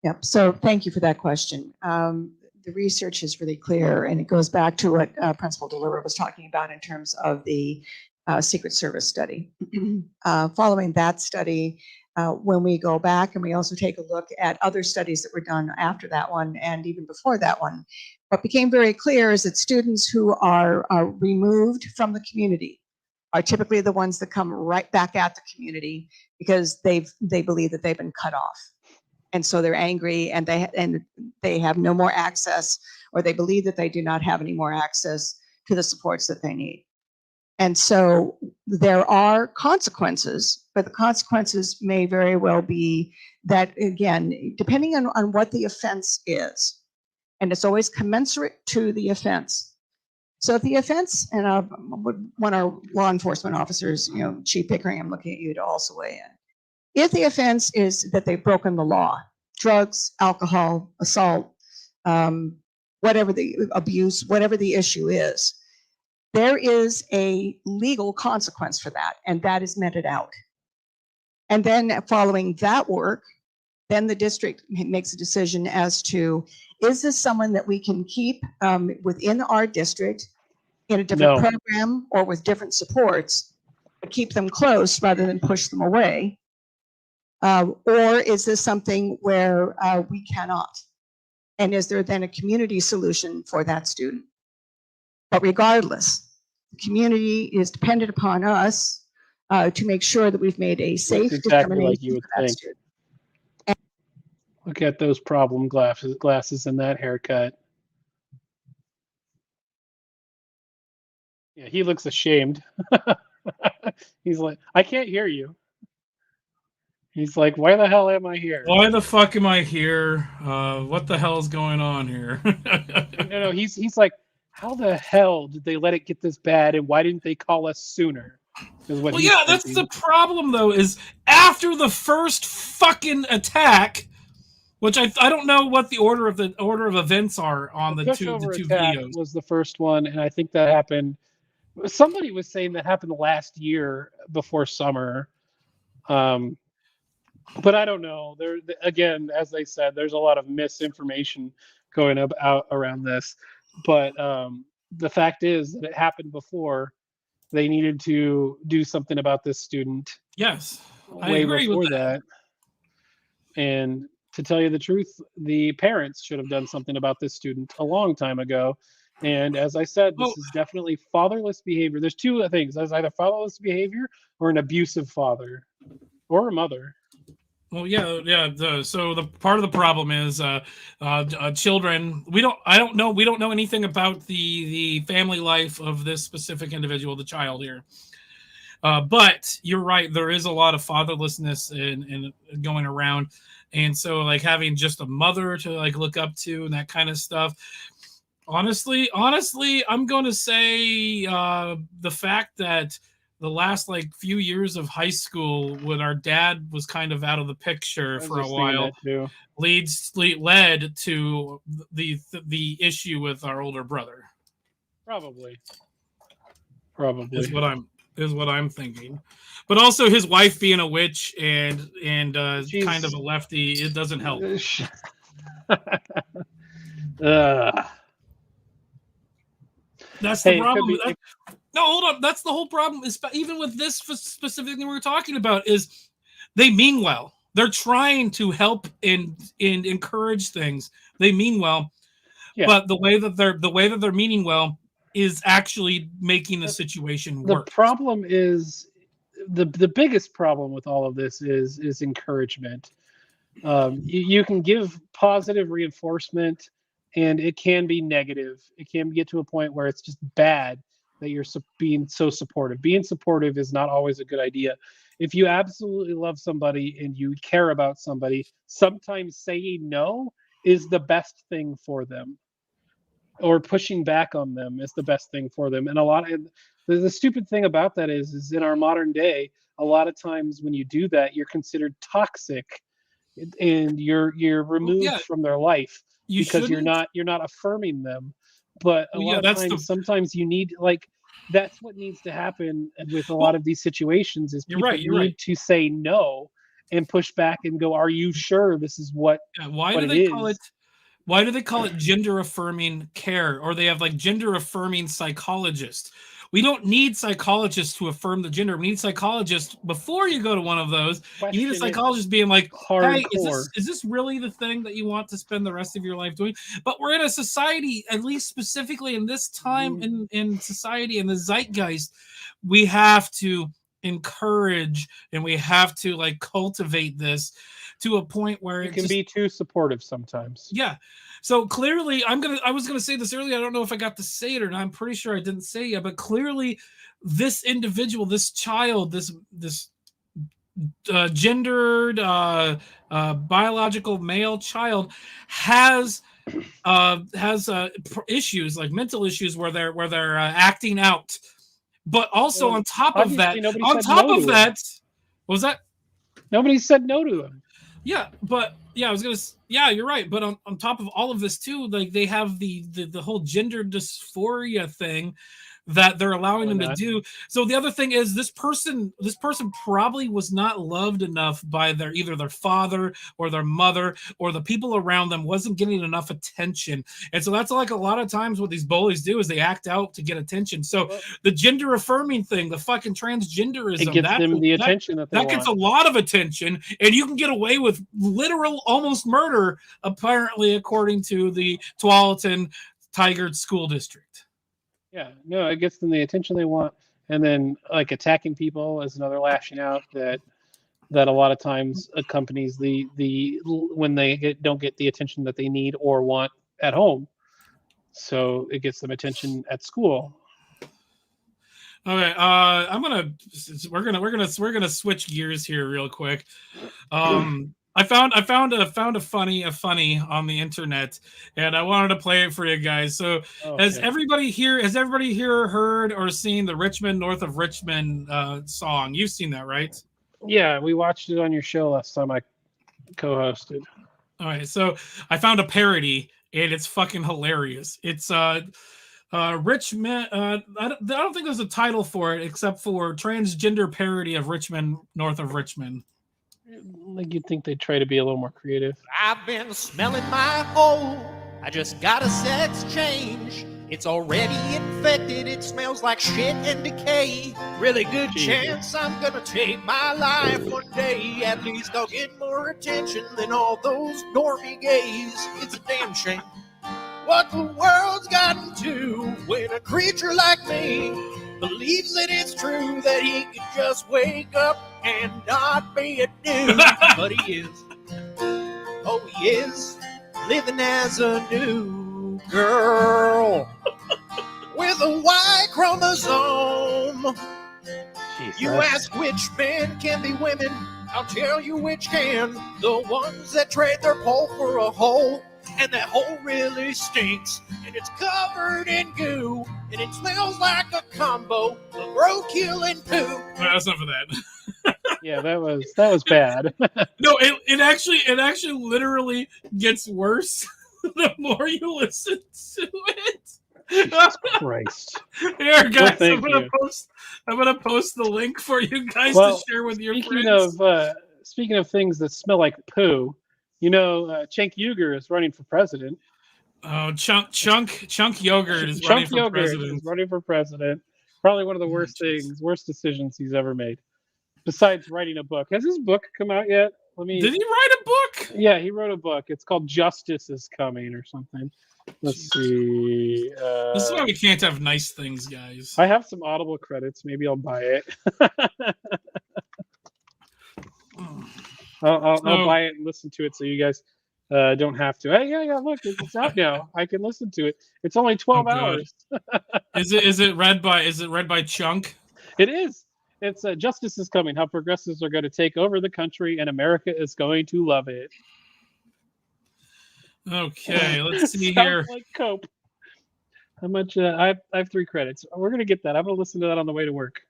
Yep. So thank you for that question. The research is really clear, and it goes back to what Principal DeLuca was talking about in terms of the Secret Service study. Following that study, when we go back and we also take a look at other studies that were done after that one and even before that one, what became very clear is that students who are removed from the community are typically the ones that come right back at the community because they believe that they've been cut off. And so they're angry and they have no more access, or they believe that they do not have any more access to the supports that they need. And so there are consequences, but the consequences may very well be that, again, depending on what the offense is, and it's always commensurate to the offense. So if the offense, and I would want our law enforcement officers, Chief Pickering, I'm looking at you to also weigh in. If the offense is that they've broken the law, drugs, alcohol, assault, whatever the abuse, whatever the issue is, there is a legal consequence for that, and that is meted out. And then following that work, then the district makes a decision as to, is this someone that we can keep within our district in a different program or with different supports, but keep them close rather than push them away? Or is this something where we cannot? And is there then a community solution for that student? But regardless, the community is dependent upon us to make sure that we've made a safe determination like you would for that think. student. Look at those problem glasses and that haircut. Yeah, he looks ashamed. He's like, I can't hear you. He's like, why the hell am I here? Why the fuck am I here? What the hell is going on here? No, he's like, how the hell did they let it get this bad, and why didn't they call us sooner? Well, yeah, that's the problem, though, is after the first fucking attack, which I don't know what the order of events are on the two videos. Was the first one, and I think that happened. Somebody was saying that happened last year before summer. But I don't know. There again, as they said, there's a lot of misinformation going out around this. But the fact is that it happened before. They needed to do something about this student. Yes, way before that. And to tell you the truth, the parents should have done something about this student a long time ago. And as I said, this is definitely fatherless behavior. There's two things. There's either fatherless behavior or an abusive father or a mother. Well, yeah. So the part of the problem is children. We don't know anything about the family life of this specific individual, the child here. But you're right. There is a lot of fatherlessness in going around, and so like having just a mother to like look up to and that kind of stuff. Honestly, I'm going to say the fact that the last like few years of high school when our dad was kind of out of the picture for a while led to the issue with our older brother. Probably is what I'm thinking. But also his wife being a witch and kind of a lefty, it doesn't help. That's the problem. No, hold on. That's the whole problem. Is even with this specific thing we're talking about is they mean well. They're trying to help and encourage things. They mean well, but the way that they're meaning well is actually making the situation The worse. problem is the biggest problem with all of this is encouragement. You can give positive reinforcement, and it can be negative. It can get to a point where it's just bad that you're being so supportive. Being supportive is not always a good idea. If you absolutely love somebody and you care about somebody, sometimes saying no is the best thing for them, or pushing back on them is the best thing for them. And the stupid thing about that is in our modern day, a lot of times when you do that, you're considered toxic, and you're removed from their life because you're not affirming them. But a lot of times, sometimes you need, like, that's what needs to happen with a lot of these situations is people need to say no and push back and go, are you sure this is what Why do they call it gender affirming care? Or they have like gender affirming psychologists. We don't need psychologists to affirm the gender. We need psychologists before you go to one of those. You need a psychologist being like, hey, is this really the thing that you want to spend the rest of your life doing? But we're in a society, at least specifically in this time in society, in the zeitgeist, we have to encourage and we have to like cultivate this to a point where it can be too supportive sometimes. Yeah. So clearly, I was gonna say this earlier. I don't know if I got to say it or not. I'm pretty sure I didn't say it, but clearly, this individual, this child, this gendered biological male child has issues, like mental issues, where they're acting out. But also on top of that, what was that? Nobody said no to him. Yeah, but you're right. But on top of all of this too, like they have the whole gender dysphoria thing that they're allowing them to do. So the other thing is this person probably was not loved enough by either their father or their mother or the people around them, wasn't getting enough attention. And so that's like a lot of times what these bullies do is they act out to get attention. So the gender affirming thing, the fucking transgenderism, it gets them the attention that they want. Gets a lot of attention, and you can get away with literal almost murder, apparently, according to the Tualatin Tigard School District. Yeah, no, it gets them the attention they want, and then like attacking people is another lashing out that a lot of times accompanies the when they don't get the attention that they need or want at home. So it gets them attention at school. Okay, we're gonna switch gears here real quick. I found a funny on the internet, and I wanted to play it for you guys. So, has everybody here heard or seen the Richmond North of Richmond song? You've seen that, right? Yeah, we watched it on your show last time I co-hosted. All right, so I found a parody, and it's fucking hilarious. It's Richmond. I don't think there's a title for it except for transgender parody of Richmond North of Richmond. Like you'd think they'd try to be a little more creative. I've been smelling my hole. I just got a sex change. It's already infected. It smells like shit and decay. Really good chance I'm gonna take my life one day. At least I'll get more attention than all those normie gays. It's a damn shame what the world's gotten to when a creature like me believes that it's true that he could just wake up and not be a dude. But he is. Oh, he is living as a new girl with a Y chromosome. Jesus. You ask which men can be women, I'll tell you which can. The ones that trade their pole for a hole. And that hole really stinks, and it's covered in goo, and it smells like a combo of roadkill and poo. Well, that's enough of that. Yeah, that was bad. No, it actually literally gets worse the more you listen to it. Jesus Christ! Here, guys, I'm gonna post the link for you guys to share with your friends. Speaking of things that smell like poo. You know, Cenk Uygur is running for president. Oh, Chunk Yogurt is running for president. Is running for president. Probably one of the worst decisions he's ever made. Besides writing a book. Has his book come out yet? Did he write a book? Yeah, he wrote a book. It's called Justice is Coming or something. Let's see. This is why we can't have nice things, guys. I have some Audible credits. Maybe I'll buy it. I'll buy it and listen to it so you guys don't have to. Hey, yeah, look, it's out now. I can listen to it. It's only 12 hours. Is it read by Chunk? It is. It's Justice is Coming. How progressives are going to take over the country, and America is going to love it. Okay, let's see Sounds here. like Cope. How much? I have 3 credits. We're going to get that. I'm going to listen to that on the way to work.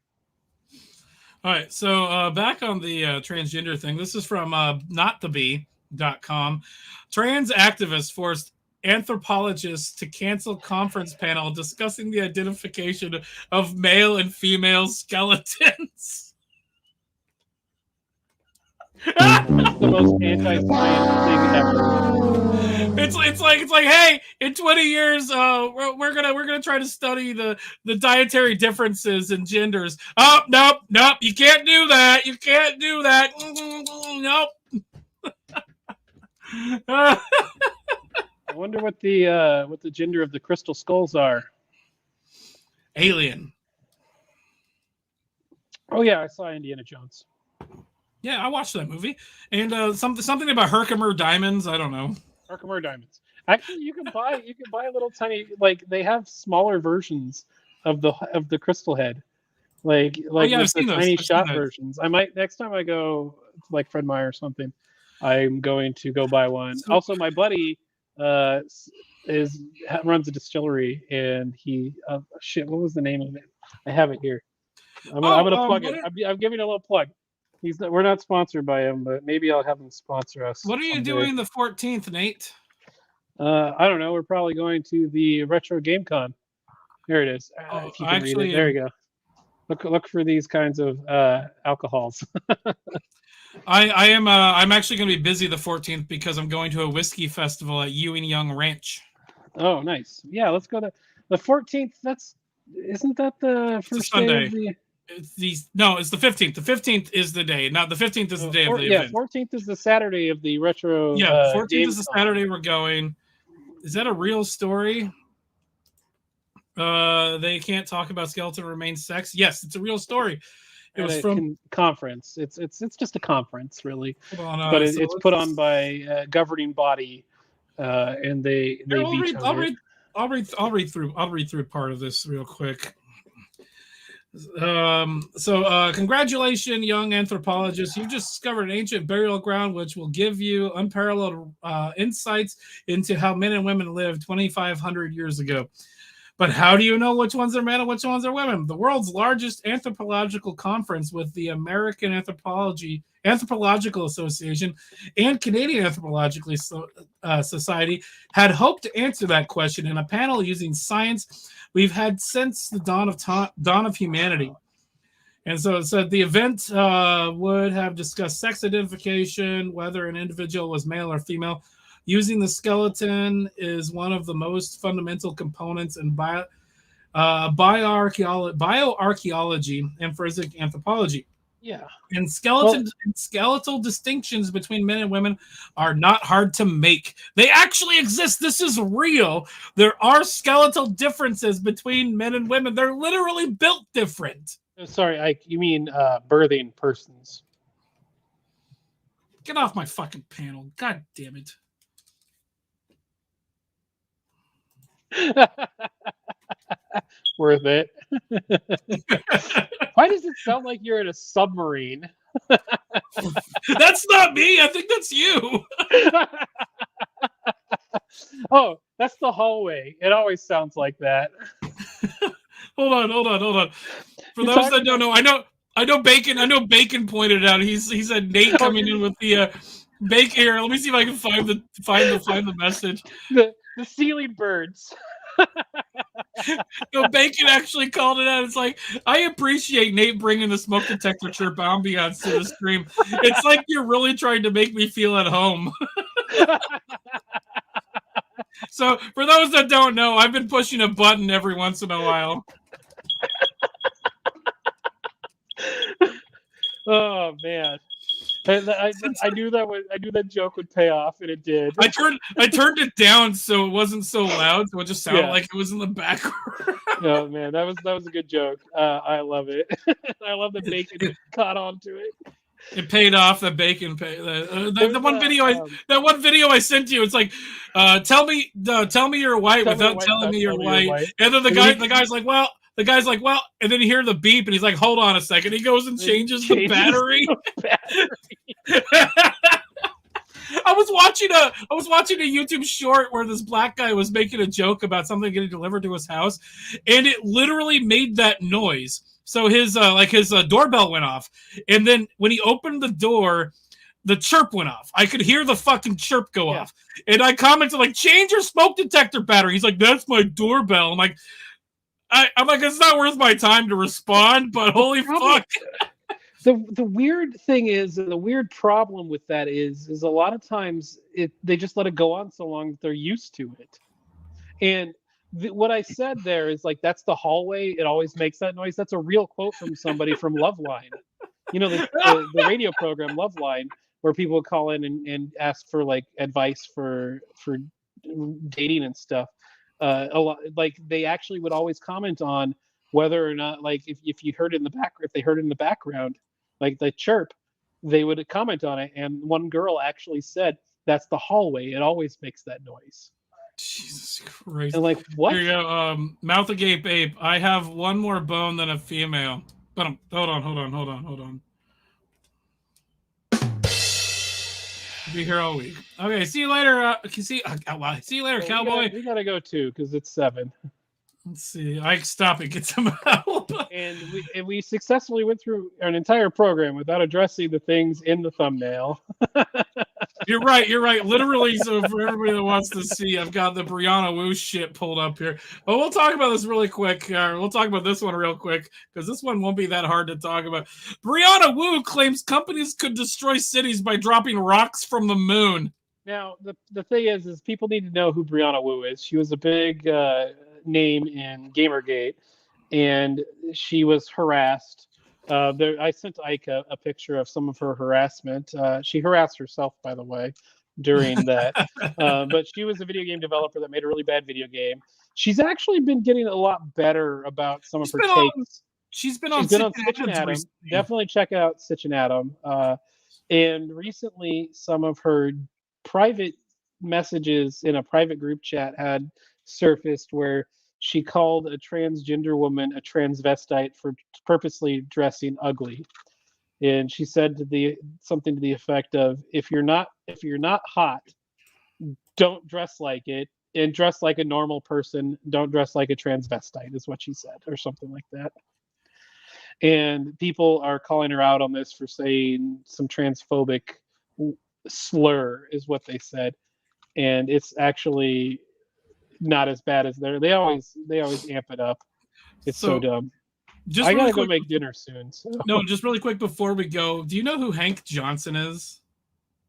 All right, so back on the transgender thing. This is from notthebee.com. Trans activists forced anthropologists to cancel conference panel discussing the identification of male and female skeletons. The most anti-science thing ever. It's like, hey, in 20 years, we're gonna try to study the dietary differences in genders. Oh, nope, you can't do that. You can't do that. Nope. I wonder what the gender of the crystal skulls are. Alien. Oh yeah, I saw Indiana Jones. Yeah, I watched that movie, and something about Herkimer diamonds. I don't know. Herkimer diamonds. Actually, you can buy little tiny, like, they have smaller versions of the crystal head, like I've the seen those. tiny I've shot seen those. versions. I might, next time I go to like Fred Meyer or something, I'm going to go buy one. Also, my buddy runs a distillery, and he what was the name of it? I have it here. I'm gonna plug it. I'm giving a little plug. We're not sponsored by him, but maybe I'll have him sponsor us. What are you doing the 14th, Nate? I don't know. We're probably going to the Retro Game Con. There it is. If you can read it. There you go. Look for these kinds of alcohols. I'm actually going to be busy the 14th because I'm going to a whiskey festival at Ewing Young Ranch. Oh, nice. Yeah, let's go to the 14th. Isn't that the first day of the? It's the 15th. The 15th is the day. Now the 15th is the day of the event. 14th is the Saturday of the retro. Yeah, 14th is the Saturday we're going. Is that a real story? They can't talk about skeleton remains sex. Yes, it's a real story. It was from conference. It's just a conference, really. But it's put on by a governing body, and they I'll read through part of this real quick. Congratulations, young anthropologists. You've just discovered an ancient burial ground which will give you unparalleled insights into how men and women lived 2,500 years ago. But how do you know which ones are men and which ones are women? The world's largest anthropological conference with the American Anthropological Association and Canadian Anthropological Society had hoped to answer that question in a panel using science we've had since the dawn of humanity. And so it said the event would have discussed sex identification, whether an individual was male or female. Using the skeleton is one of the most fundamental components in bioarchaeology and forensic anthropology. Yeah. And skeletal distinctions between men and women are not hard to make. They actually exist. This is real. There are skeletal differences between men and women. They're literally built different. Sorry, Ike, you mean birthing persons. Get off my fucking panel. God damn it. Worth it. Why does it sound like you're in a submarine? That's not me. I think that's you. Oh, that's the hallway. It always sounds like that. Hold on. For those that don't know, I know Bacon. I know Bacon pointed out. He said Nate coming in with the bacon here. Let me see if I can find the message. The ceiling birds. No, Bacon actually called it out. It's like, I appreciate Nate bringing the smoke detector chirp ambiance to the stream. It's like you're really trying to make me feel at home. So, for those that don't know, I've been pushing a button every once in a while. Oh, man. I knew that joke would pay off, and it did. I turned it down so it wasn't so loud, so it just sounded like it was in the background. Oh man, that was a good joke. I love it. I love the bacon caught onto it. It paid off. The bacon paid. The one video I sent you. It's like, tell me you're white without telling me you're white. And then the guy's like, well, and then you hear the beep, and he's like, hold on a second. He goes and changes the battery. I was watching a YouTube short where this black guy was making a joke about something getting delivered to his house, and it literally made that noise. So his doorbell went off, and then when he opened the door, the chirp went off. I could hear the fucking chirp go off, and I commented like, "Change your smoke detector battery." He's like, "That's my doorbell." I'm like, it's not worth my time to respond, but holy fuck. The weird thing is, and the weird problem with that is a lot of times they just let it go on so long that they're used to it. And what I said there is like, that's the hallway. It always makes that noise. That's a real quote from somebody from Loveline. You know, the radio program Loveline, where people call in and ask for like advice for dating and stuff. A lot, like they actually would always comment on whether or not, like if you heard it in the back, if they heard it in the background, like the chirp, they would comment on it. And one girl actually said, "That's the hallway. It always makes that noise." Jesus Christ! And like, what? Here you go. Mouth agape ape. I have one more bone than a female. But hold on. Be here all week. Okay, see you later. See you later, cowboy. We gotta go too because it's 7. Let's see. I stop it. Get some help. And we successfully went through an entire program without addressing the things in the thumbnail. You're right. Literally, so for everybody that wants to see, I've got the Brianna Wu shit pulled up here. But we'll talk about this really quick. We'll talk about this one real quick because this one won't be that hard to talk about. Brianna Wu claims companies could destroy cities by dropping rocks from the moon. Now, the thing is people need to know who Brianna Wu is. She was a big name in Gamergate, and she was harassed. I sent Ike a picture of some of her harassment. She harassed herself, by the way, during that. But she was a video game developer that made a really bad video game. She's actually been getting a lot better about some of her takes. She's been on Stitch and Adam. Definitely check out Stitch and Adam. And recently, some of her private messages in a private group chat had surfaced where she called a transgender woman a transvestite for purposely dressing ugly. And she said something to the effect of, if you're not hot, don't dress like it, and dress like a normal person. Don't dress like a transvestite, is what she said, or something like that. And people are calling her out on this for saying some transphobic slur, is what they said. And it's actually not as bad as they always amp it up. It's so dumb. I gotta go make dinner soon. So. No, just really quick before we go, do you know who Hank Johnson is?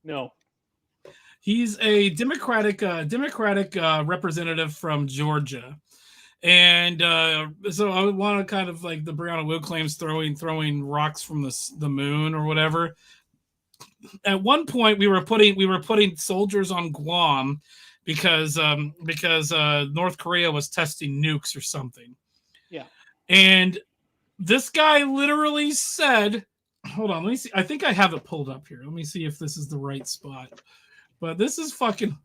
No. He's a Democratic representative from Georgia, and so I want to kind of like the Brianna Wu claims throwing rocks from the moon or whatever. At one point, we were putting soldiers on Guam because North Korea was testing nukes or something. Yeah. And this guy literally said, hold on, let me see. I think I have it pulled up here. Let me see if this is the right spot. But this is fucking...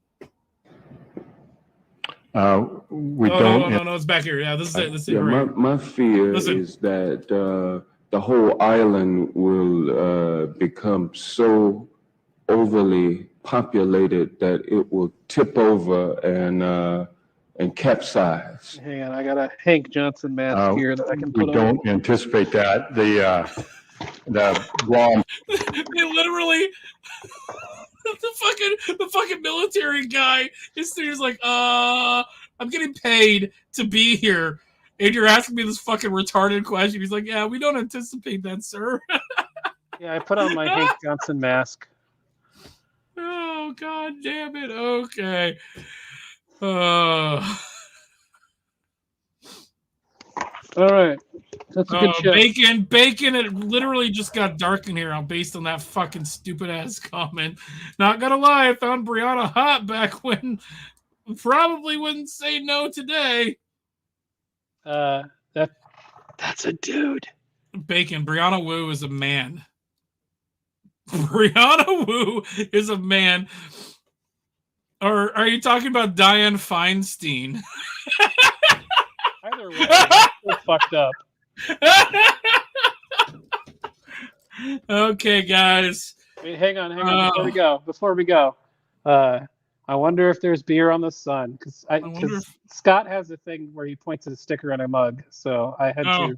No, it's back here. Yeah, this is it. Right. My fear is that the whole island will become so overly populated that it will tip over and capsize. Hang on, I got a Hank Johnson mask here that I can put on. We don't anticipate that. The Guam. They literally, the fucking military guy is like, I'm getting paid to be here, and you're asking me this fucking retarded question. He's like, yeah, we don't anticipate that, sir. Yeah, I put on my Hank Johnson mask. Oh, god damn it. Okay. All right. That's a good show. Bacon. It literally just got dark in here based on that fucking stupid ass comment. Not gonna lie, I found Brianna hot back when probably wouldn't say no today. That's a dude. Bacon. Brianna Wu is a man. Brianna Wu is a man. Or are you talking about Dianne Feinstein? Either way, that's fucked up. Okay, guys. Wait, hang on. Before we go, I wonder if there's beer on the sun because Scott has a thing where he points at a sticker on a mug, so I had to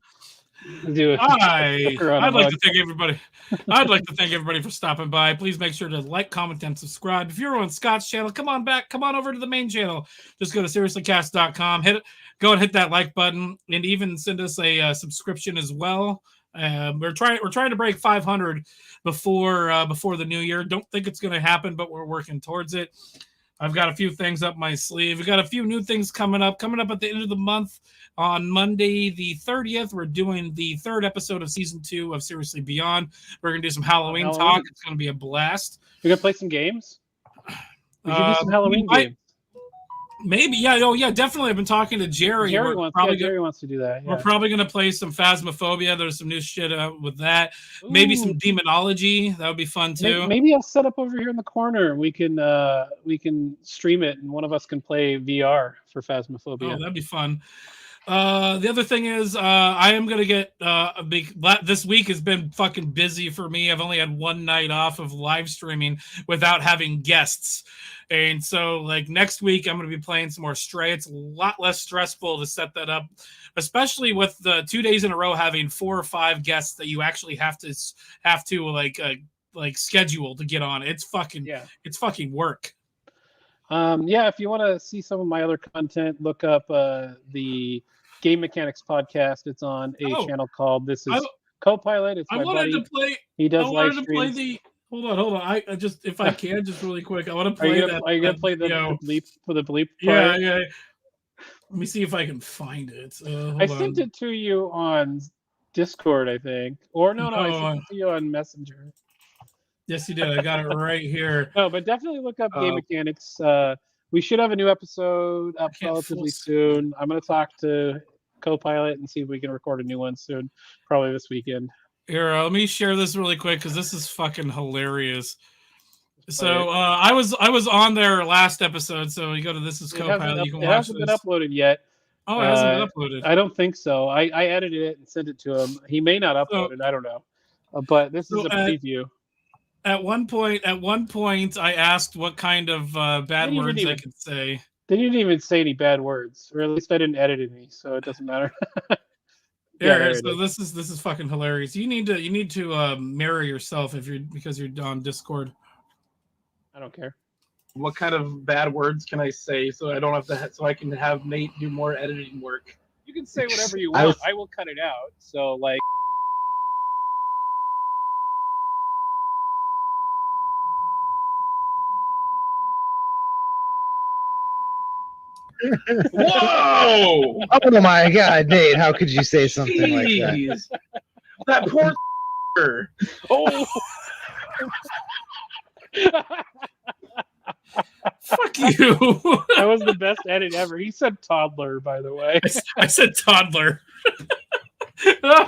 do it. I'd like to thank everybody. I'd like to thank everybody for stopping by. Please make sure to like, comment, and subscribe. If you're on Scott's channel, come on back. Come on over to the main channel. Just go to seriouslycast.com. Go and hit that like button, and even send us a subscription as well. We're trying to break 500 before the new year. Don't think it's going to happen, but we're working towards it. I've got a few things up my sleeve. We've got a few new things coming up at the end of the month. On Monday, the 30th, we're doing the 3rd episode of season 2 of Seriously Beyond. We're going to do some Halloween talk. It's going to be a blast. We're going to play some games? We should do some Halloween games. Maybe, yeah. Oh, yeah, definitely. I've been talking to Jerry. Jerry wants to do that. Yeah. We're probably going to play some Phasmophobia. There's some new shit with that. Ooh. Maybe some Demonology. That would be fun, too. Maybe I'll set up over here in the corner. We can stream it, and one of us can play VR for Phasmophobia. Oh, that'd be fun. The other thing is, I am going to get this week has been fucking busy for me. I've only had one night off of live streaming without having guests. And so like next week, I'm going to be playing some more Stray. It's a lot less stressful to set that up, especially with the 2 days in a row, having 4 or 5 guests that you actually have to like schedule to get on. It's fucking work. If you want to see some of my other content, look up the Game Mechanics podcast. It's on a channel called This Is Copilot. It's my buddy. He does live streams. Hold on. I just, if I can, just really quick, I want to play Are you gonna play the bleep for the bleep? Yeah. Let me see if I can find it. I sent it to you on Discord, I think. Or no, I sent it to you on Messenger. Yes, you did. I got it right here. No, but definitely look up Game Mechanics. We should have a new episode up relatively soon. I'm going to talk to Copilot and see if we can record a new one soon, probably this weekend. Here, let me share this really quick because this is fucking hilarious. So I was on their last episode. So you go to This Is Copilot. You can watch this. It hasn't been uploaded yet. Oh, it hasn't been uploaded. I don't think so. I edited it and sent it to him. He may not upload it. I don't know. But this is a preview. At one point, I asked what kind of bad words I could say. They didn't even say any bad words, or at least I didn't edit any, so it doesn't matter. So this is fucking hilarious. You need to mirror yourself because you're on Discord. I don't care. What kind of bad words can I say so I don't have to? So I can have Nate do more editing work. You can say whatever you want. I will cut it out. So like. Whoa! Oh my God, Nate! How could you say something like that? That poor. Oh. Fuck you. That was the best edit ever. He said toddler, by the way. I said toddler. Okay,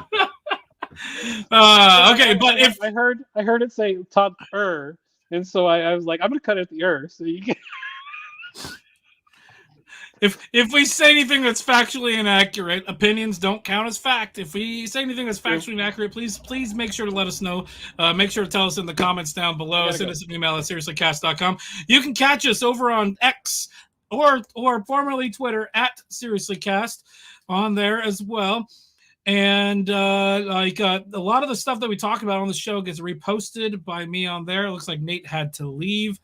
but if I heard it say toddler, and so I was like, I'm gonna cut it the so you can. If we say anything that's factually inaccurate, opinions don't count as fact. If we say anything that's factually inaccurate, please make sure to let us know. Make sure to tell us in the comments down below. Send us an email at seriouslycast.com. You can catch us over on X or formerly Twitter at seriouslycast on there as well. And a lot of the stuff that we talk about on the show gets reposted by me on there. It looks like Nate had to leave.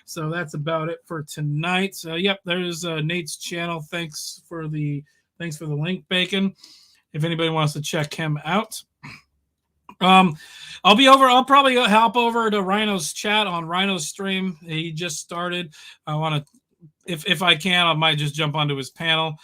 So that's about it for tonight. So yep, there's Nate's channel. Thanks for the link, Bacon. If anybody wants to check him out. I'll probably hop over to Rhino's chat on Rhino's stream. He just started. I want to, if I can, I might just jump onto his panel.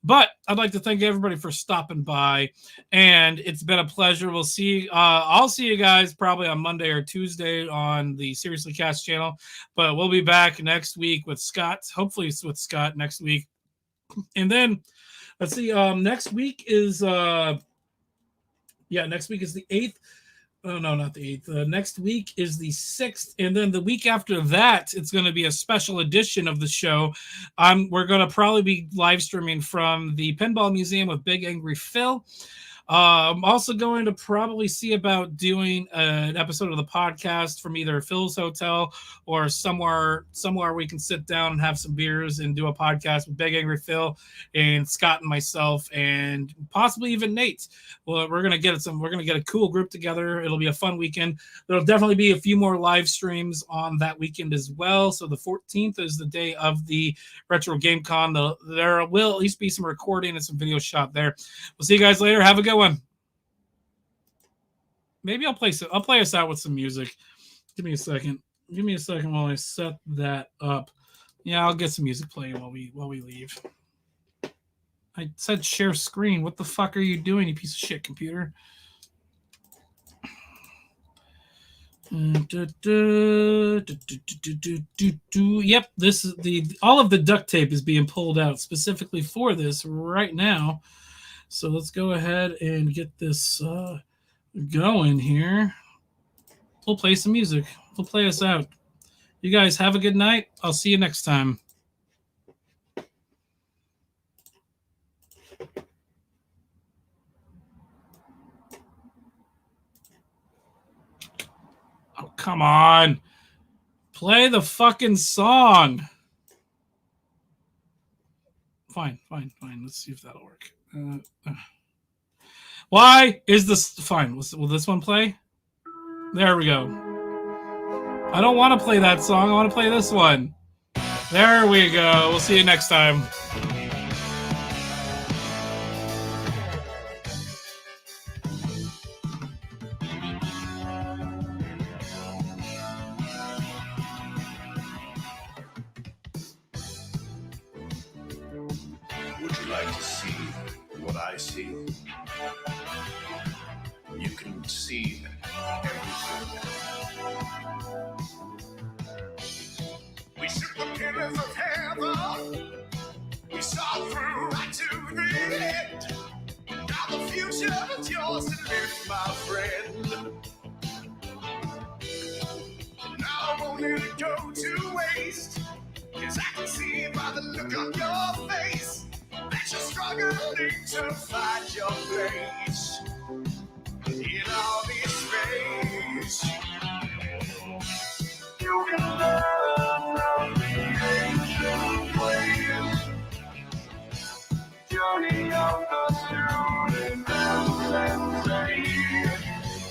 But I'd like to thank everybody for stopping by, and it's been a pleasure. We'll see. I'll see you guys probably on Monday or Tuesday on the Seriously Cast channel, but we'll be back next week with Scott. Hopefully, it's with Scott next week, and then let's see. Next week is next week is the 8th. Oh, no, not the 8th. Next week is the 6th. And then the week after that, it's going to be a special edition of the show. We're going to probably be live streaming from the Pinball Museum with Big Angry Phil. I'm also going to probably see about doing an episode of the podcast from either Phil's Hotel or somewhere we can sit down and have some beers and do a podcast with Big Angry Phil and Scott and myself and possibly even Nate. Well, we're gonna get a cool group together. It'll be a fun weekend. There'll definitely be a few more live streams on that weekend as well. So the 14th is the day of the Retro Game Con. There will at least be some recording and some video shot there. We'll see you guys later. Have a good one. Maybe I'll play us out with some music. Give me a second while I set that up. Yeah, I'll get some music playing while we leave. I said share screen. What the fuck are you doing, you piece of shit computer? Yep, this is all of the duct tape is being pulled out specifically for this right now. So let's go ahead and get this going here. We'll play some music. We'll play us out. You guys have a good night. I'll see you next time. Oh, come on. Play the fucking song. Fine. Let's see if that'll work. Why is this fine? Will this one play? There we go. I don't want to play that song. I want to play this one. There we go. We'll see you next time. Would you like to see what I see? You can see everything. We shook the pillars of heaven. We saw through right to the end. Now the future is yours to live, my friend. Now I won't let it go to waste. 'Cause I can see by the look on your face that you're struggling to find your place.